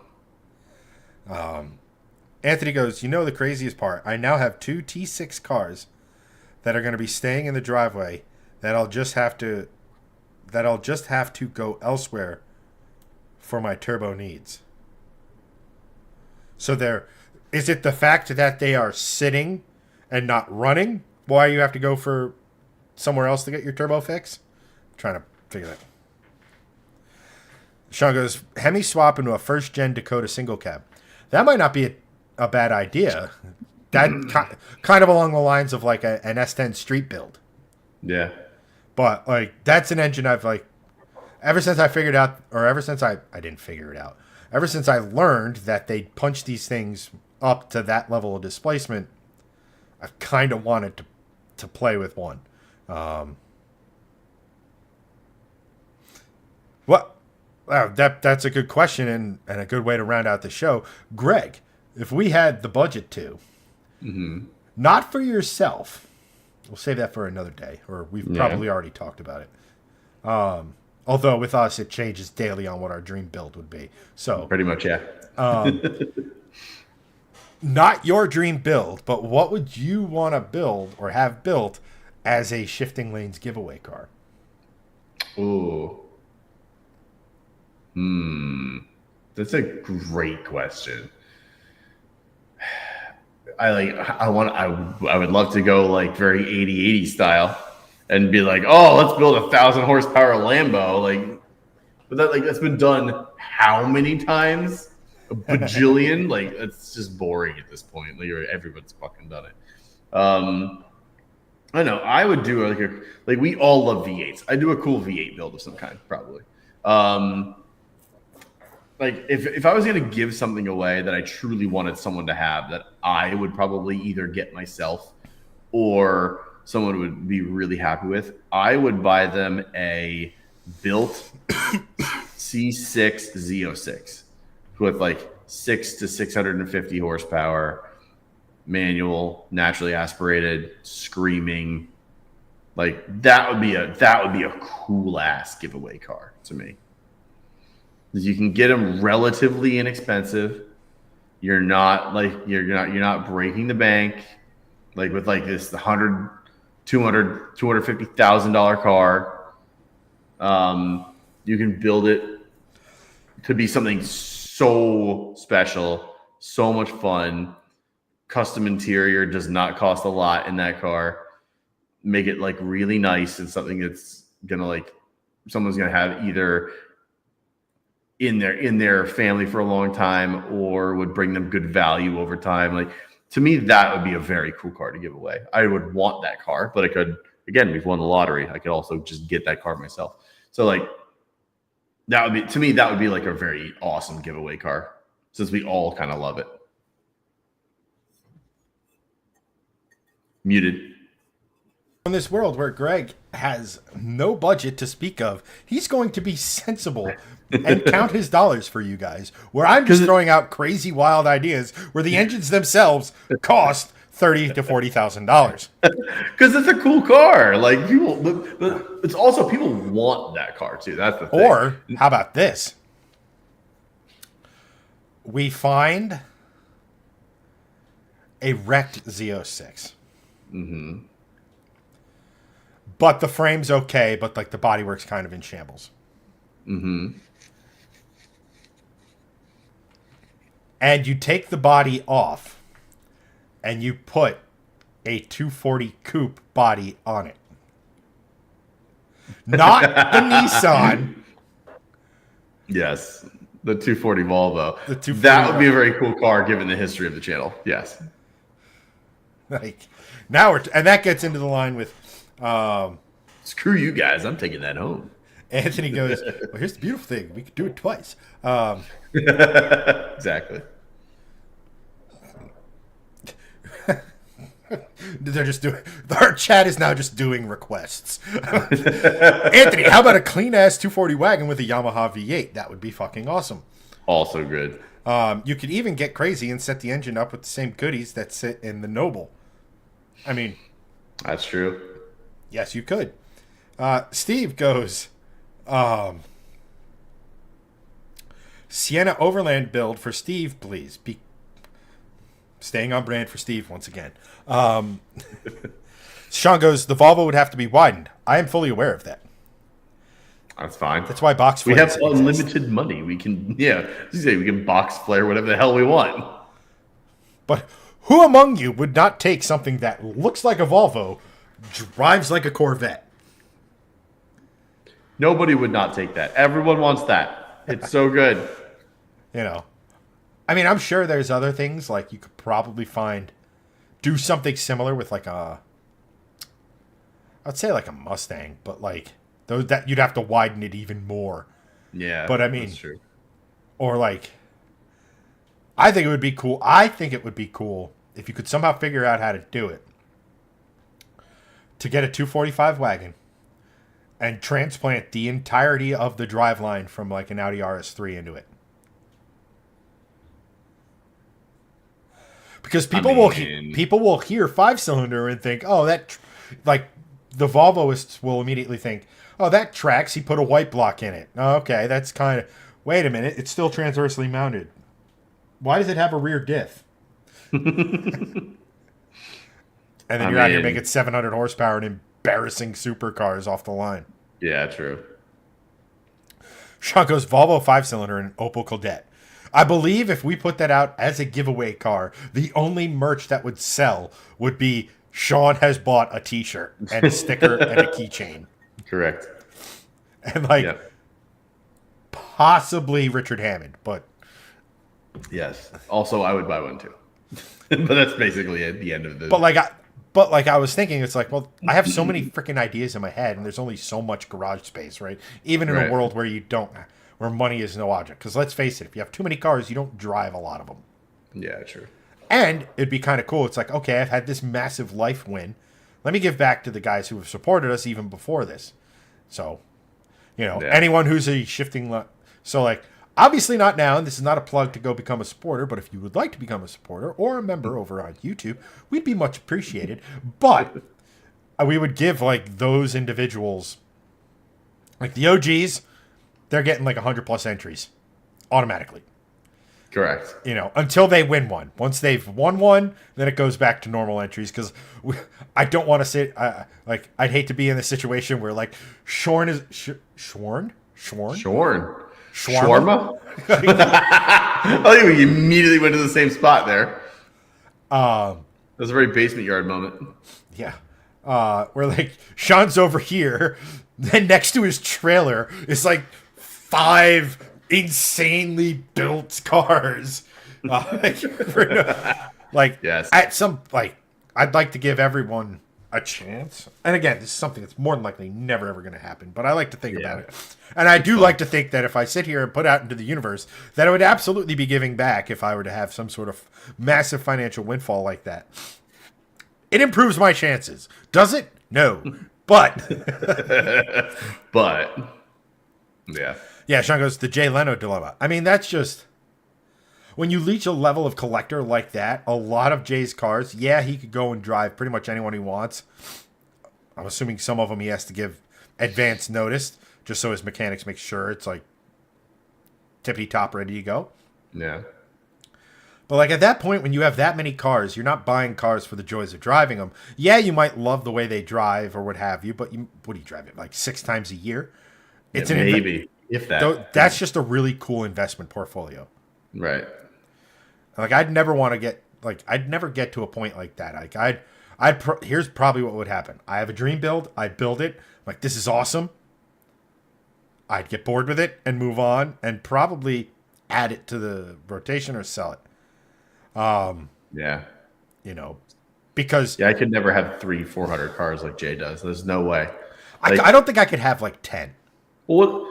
Speaker 1: Anthony goes, the craziest part? I now have 2 T6 cars that are going to be staying in the driveway that I'll just have to go elsewhere for my turbo needs. So is it the fact that they are sitting and not running why you have to go for somewhere else to get your turbo fix? I'm trying to figure that. Sean goes, Hemi swap into a first gen Dakota single cab. That might not be a bad idea. That kind of along the lines of like an S10 street build.
Speaker 2: Yeah.
Speaker 1: But like that's an engine I've ever since I figured out, or ever since I didn't figure it out, ever since I learned that they punch these things up to that level of displacement, I've kind of wanted to play with one. That's a good question and a good way to round out the show. Greg, if we had the budget to, not for yourself, we'll save that for another day, or we've probably already talked about it. Although with us, it changes daily on what our dream build would be. So
Speaker 2: pretty much, yeah.
Speaker 1: Not your dream build, but what would you want to build or have built as a Shifting Lanes giveaway car?
Speaker 2: Ooh. That's a great question. I would love to go like very 80/80 style and be like, oh, let's build 1,000 horsepower Lambo. But that's been done how many times? A bajillion? It's just boring at this point. Everyone's fucking done it. I know. I would do we all love V8s. I'd do a cool V8 build of some kind, probably. If I was going to give something away that I truly wanted someone to have that I would probably either get myself or someone would be really happy with, I would buy them a built C6 Z06 with 6 to 650 horsepower, manual, naturally aspirated, screaming. That would be a cool ass giveaway car to me. You can get them relatively inexpensive. You're not breaking the bank with this $100,000, $200,000, $250,000 car. You can build it to be something so special, so much fun. Custom interior does not cost a lot in that car. Make it really nice and something that's gonna someone's gonna have either in their family for a long time or would bring them good value over time. To me, that would be a very cool car to give away. I would want that car, but I could, again, we've won the lottery. I could also just get that car myself. So That would be, to me, that would be like a very awesome giveaway car, since we all kind of love it. Muted.
Speaker 1: In this world where Greg has no budget to speak of, he's going to be sensible and count his dollars for you guys. Where I'm just throwing out crazy, wild ideas where the engines themselves cost $30,000 to $40,000.
Speaker 2: Because it's a cool car. Like people, but it's also people want that car too. That's the thing.
Speaker 1: Or how about this? We find a wrecked Z06.
Speaker 2: Mm-hmm.
Speaker 1: But the frame's okay, but like the bodywork's kind of in shambles.
Speaker 2: Mm-hmm.
Speaker 1: And you take the body off and you put a 240 coupe body on it. Not the Nissan.
Speaker 2: Yes. The 240 Volvo.
Speaker 1: The 240
Speaker 2: that would be a very cool car given the history of the channel. Yes.
Speaker 1: Like now and that gets into the line with
Speaker 2: screw you guys, I'm taking that home.
Speaker 1: Anthony goes, well, here's the beautiful thing. We could do it twice.
Speaker 2: Exactly.
Speaker 1: They're just doing. Our chat is now just doing requests. Anthony, how about a clean ass 240 wagon with a Yamaha V8? That would be fucking awesome.
Speaker 2: Also good.
Speaker 1: You could even get crazy and set the engine up with the same goodies that sit in the Noble. I mean,
Speaker 2: that's true.
Speaker 1: Yes, you could. Steve goes, Sienna Overland build for Steve, please. Staying on brand for Steve once again. Sean goes, the Volvo would have to be widened. I am fully aware of that.
Speaker 2: That's fine.
Speaker 1: That's why box
Speaker 2: we have unlimited money. We can, we can box flare whatever the hell we want.
Speaker 1: But who among you would not take something that looks like a Volvo, drives like a Corvette?
Speaker 2: Nobody would not take that. Everyone wants that. It's so good.
Speaker 1: I mean, I'm sure there's other things like you could probably do something similar with like I'd say like a Mustang, but like those that you'd have to widen it even more.
Speaker 2: Yeah,
Speaker 1: but I mean,
Speaker 2: that's true.
Speaker 1: Or like, I think it would be cool. I think it would be cool if you could somehow figure out how to do it to get a 245 wagon and transplant the entirety of the driveline from like an Audi RS3 into it. Because people will hear 5-cylinder and think, oh, that like the Volvoists will immediately think, oh, that tracks. He put a white block in it. Oh, okay, that's kind of. Wait a minute, it's still transversely mounted. Why does it have a rear diff? And then you're out here making 700 horsepower and embarrassing supercars off the line.
Speaker 2: Yeah, true.
Speaker 1: Sean goes Volvo 5-cylinder and Opel Kadett. I believe if we put that out as a giveaway car, the only merch that would sell would be Sean has bought a t-shirt and a sticker and a keychain.
Speaker 2: Correct.
Speaker 1: And possibly Richard Hammond, but
Speaker 2: yes. Also, I would buy one too. But that's basically at the end of the.
Speaker 1: But I was thinking, it's like, well, I have so many freaking ideas in my head, and there's only so much garage space, right? Even in a world where where money is no object. Because let's face it, if you have too many cars, you don't drive a lot of them.
Speaker 2: Yeah, true. And
Speaker 1: it'd be kind of cool. It's like, okay, I've had this massive life win. Let me give back to the guys who have supported us even before this. So, anyone who's a shifting. So, like, obviously not now, and this is not a plug to go become a supporter, but if you would like to become a supporter or a member over on YouTube, we'd be much appreciated. But we would give, like, those individuals, like the OGs, they're getting like 100+ entries automatically.
Speaker 2: Correct.
Speaker 1: Until they win one. Once they've won one, then it goes back to normal entries. Because I don't want to say, I'd hate to be in the situation where like Shorn is Shorn.
Speaker 2: Shawarma.
Speaker 1: Oh,
Speaker 2: you immediately went to the same spot there. That was a very basement yard moment.
Speaker 1: Yeah. Where like Sean's over here, then next to his trailer is like 5 insanely built cars.
Speaker 2: Yes.
Speaker 1: At some I'd like to give everyone a chance. And again, this is something that's more than likely never ever going to happen, but I like to think about it.
Speaker 2: It's
Speaker 1: And I do
Speaker 2: fun.
Speaker 1: like to think that if I sit here and put out into the universe, that I would absolutely be giving back if I were to have some sort of massive financial windfall like that. It improves my chances. Does it? No. But
Speaker 2: But yeah.
Speaker 1: yeah, Sean goes, the Jay Leno dilemma. I mean, that's just when you reach a level of collector like that, a lot of Jay's cars, yeah, he could go and drive pretty much anyone he wants. I'm assuming some of them he has to give advance notice just so his mechanics make sure it's like tippity top ready to go.
Speaker 2: Yeah.
Speaker 1: But like at that point, when you have that many cars, you're not buying cars for the joys of driving them. Yeah, you might love the way they drive or what have you, but what do you drive it like 6 times a year? It's
Speaker 2: Yeah, maybe if that.
Speaker 1: That's just a really cool investment portfolio.
Speaker 2: Right.
Speaker 1: Like I'd never want to get like I'd never get to a point like that. Like here's probably what would happen. I have a dream build. I build it. Like this is awesome. I'd get bored with it and move on and probably add it to the rotation or sell it.
Speaker 2: Yeah.
Speaker 1: You know, because
Speaker 2: Yeah, I could never have 300-400 cars like Jay does. There's no way.
Speaker 1: I don't think I could have like 10.
Speaker 2: What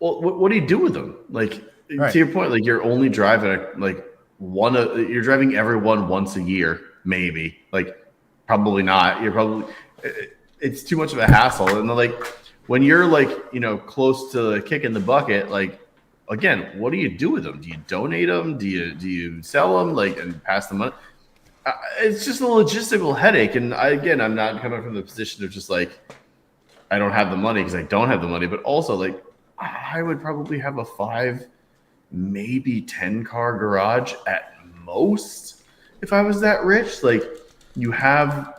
Speaker 2: do you do with them? Like
Speaker 1: Right.
Speaker 2: to your point, like you're only driving like you're driving every one once a year, maybe. Like probably not. It's too much of a hassle. And then, like when you're like, close to kicking the bucket, like again, what do you do with them? Do you donate them? Do you sell them like and pass them on? It's just a logistical headache. And I'm not coming from the position of just like I don't have the money because I don't have the money, but also like I would probably have a 5, maybe 10 car garage at most if I was that rich. Like you have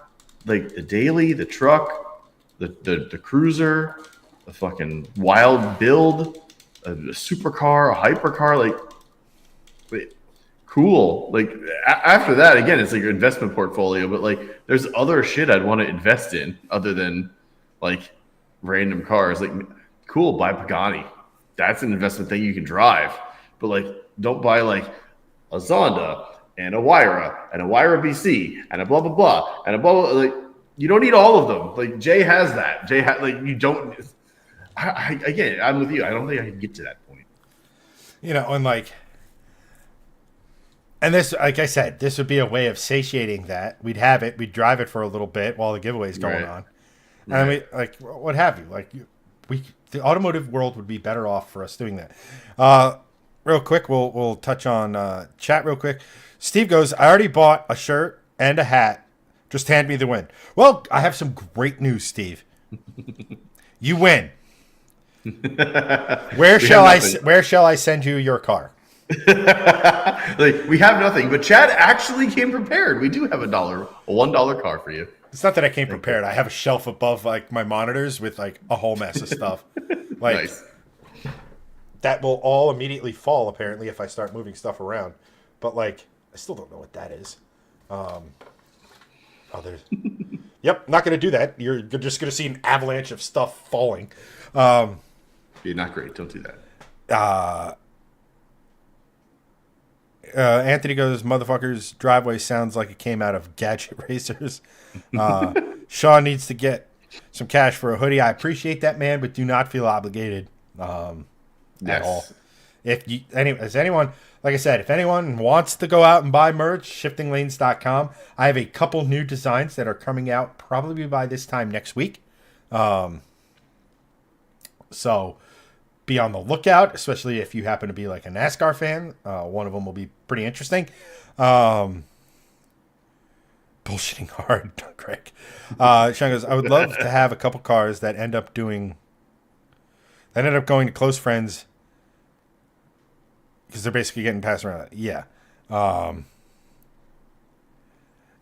Speaker 2: like the daily, the truck, the cruiser, the fucking wild build, a supercar, a hypercar, like wait, cool. Like after that, again, it's like your investment portfolio, but like there's other shit I'd want to invest in other than like random cars. Like cool, buy Pagani. That's an investment thing you can drive. But like don't buy like a Zonda and a Wyra and a Wyra BC and a blah blah blah and a blah blah. Like you don't need all of them. Like Jay has that. Like you don't. Again, I'm with you. I don't think I can get to that point.
Speaker 1: And like, and this, like I said, this would be a way of satiating that. We'd have it. We'd drive it for a little bit while the giveaway's going on. And I mean, like, what have you? Like, the automotive world would be better off for us doing that. Real quick, we'll touch on chat real quick. Steve goes, I already bought a shirt and a hat. Just hand me the win. Well, I have some great news, Steve. You win. Where shall I send you your car?
Speaker 2: Like we have nothing, but Chad actually came prepared. We do have a $1 car for you.
Speaker 1: It's not that I came prepared. I have a shelf above like my monitors with like a whole mess of stuff. Like
Speaker 2: Nice.
Speaker 1: that will all immediately fall apparently if I start moving stuff around. But like I still don't know what that is. There's Yep, not going to do that. You're just going to see an avalanche of stuff falling.
Speaker 2: You're not great. Don't do that.
Speaker 1: Anthony goes, motherfucker's driveway sounds like it came out of Gadget Racers. Sean needs to get some cash for a hoodie. I appreciate that, man, but do not feel obligated at all. As anyone, like I said, if anyone wants to go out and buy merch, shiftinglanes.com. I have a couple new designs that are coming out probably by this time next week. So be on the lookout, especially if you happen to be like a NASCAR fan. One of them will be pretty interesting. Bullshitting hard, Craig. Sean goes, I would love to have a couple cars that end up going to close friends because they're basically getting passed around. Yeah. Sean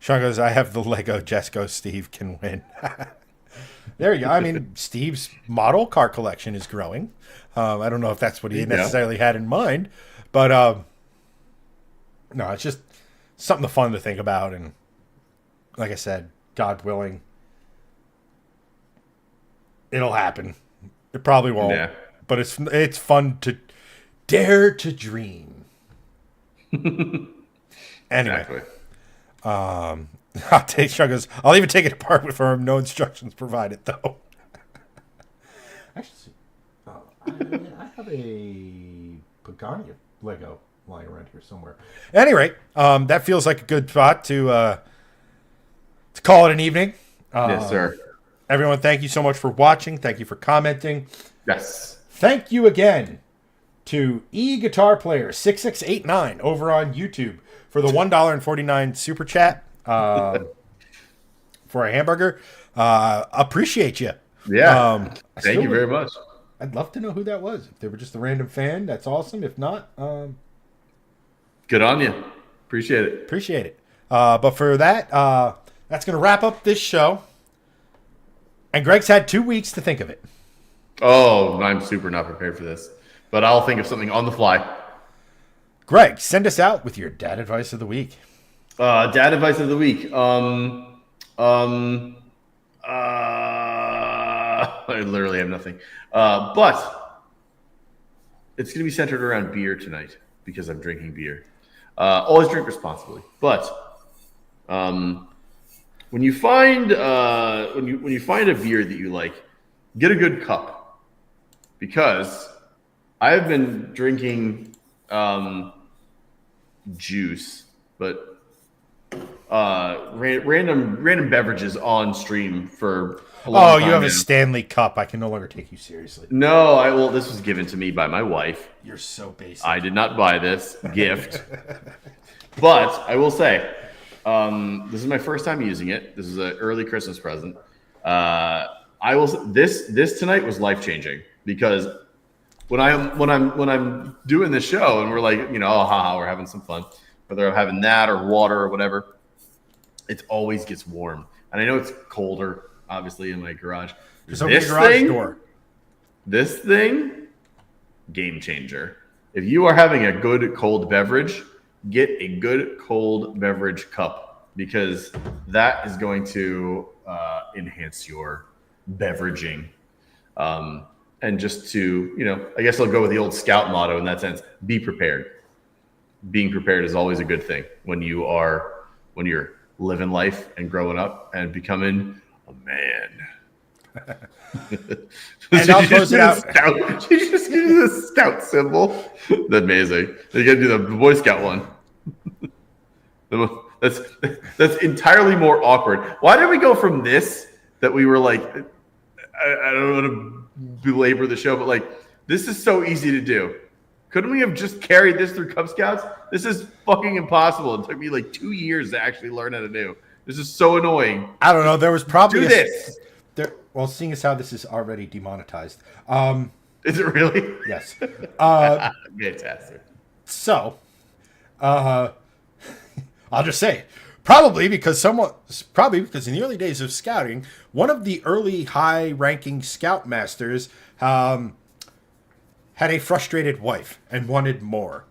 Speaker 1: goes, I have the Lego Jesco Steve can win. There you go. I mean, Steve's model car collection is growing. I don't know if that's what he necessarily had in mind, but no, it's just something fun to think about. And like I said, God willing, it'll happen. It probably won't, but it's fun to dare to dream. Anyway,
Speaker 2: Exactly.
Speaker 1: Sean goes, I'll even take it apart with firm, no instructions provided, though. Actually, I have a Pagani Lego lying around here somewhere. At any rate, that feels like a good spot to call it an evening.
Speaker 2: Yes, sir.
Speaker 1: Everyone, thank you so much for watching. Thank you for commenting.
Speaker 2: Yes.
Speaker 1: Thank you again to Guitar Player 6689 over on YouTube for the $1.49 super chat for a hamburger. Appreciate you.
Speaker 2: Yeah. Thank you very much.
Speaker 1: I'd love to know who that was. If they were just a random fan, that's awesome. If not,
Speaker 2: good on you. Appreciate it.
Speaker 1: Appreciate it. But for that, that's going to wrap up this show. And Greg's had 2 weeks to think of it.
Speaker 2: Oh, I'm super not prepared for this. But I'll think of something on the fly.
Speaker 1: Greg, send us out with your dad advice of the week.
Speaker 2: Dad advice of the week. I literally have nothing. But it's going to be centered around beer tonight because I'm drinking beer. Always drink responsibly. But when you find when you find a beer that you like, get a good cup, because I have been drinking juice, but random beverages on stream for a long time.
Speaker 1: You have
Speaker 2: now.
Speaker 1: a Stanley Cup. I can no longer take you seriously.
Speaker 2: No, this was given to me by my wife.
Speaker 1: You're so basic.
Speaker 2: I did not buy this gift. But I will say, this is my first time using it. This is an early Christmas present. This tonight was life-changing, because when I'm doing this show and we're like, we're having some fun, whether I'm having that or water or whatever, it always gets warm. And I know it's colder, obviously, in my garage.
Speaker 1: Just open the garage door.
Speaker 2: This thing, game changer. If you are having a good cold beverage, get a good cold beverage cup, because that is going to enhance your beveraging. And just to, I guess I'll go with the old Scout motto in that sense: be prepared. Being prepared is always a good thing when you're living life and growing up and becoming a man.
Speaker 1: And I'll close it out.
Speaker 2: You just give me the Scout symbol. That's amazing. You got to do the Boy Scout one. That's entirely more awkward. Why did we go from this, that we were like, I don't want to belabor the show, but like, this is so easy to do. Couldn't we have just carried this through Cub Scouts? This is fucking impossible. It took me like 2 years to actually learn how to do. This is so annoying.
Speaker 1: I don't know. There was probably
Speaker 2: this.
Speaker 1: Well, seeing as how this is already demonetized.
Speaker 2: Is it really?
Speaker 1: Yes.
Speaker 2: Fantastic.
Speaker 1: So, I'll just say, probably because in the early days of scouting, one of the early high-ranking scoutmasters had a frustrated wife and wanted more.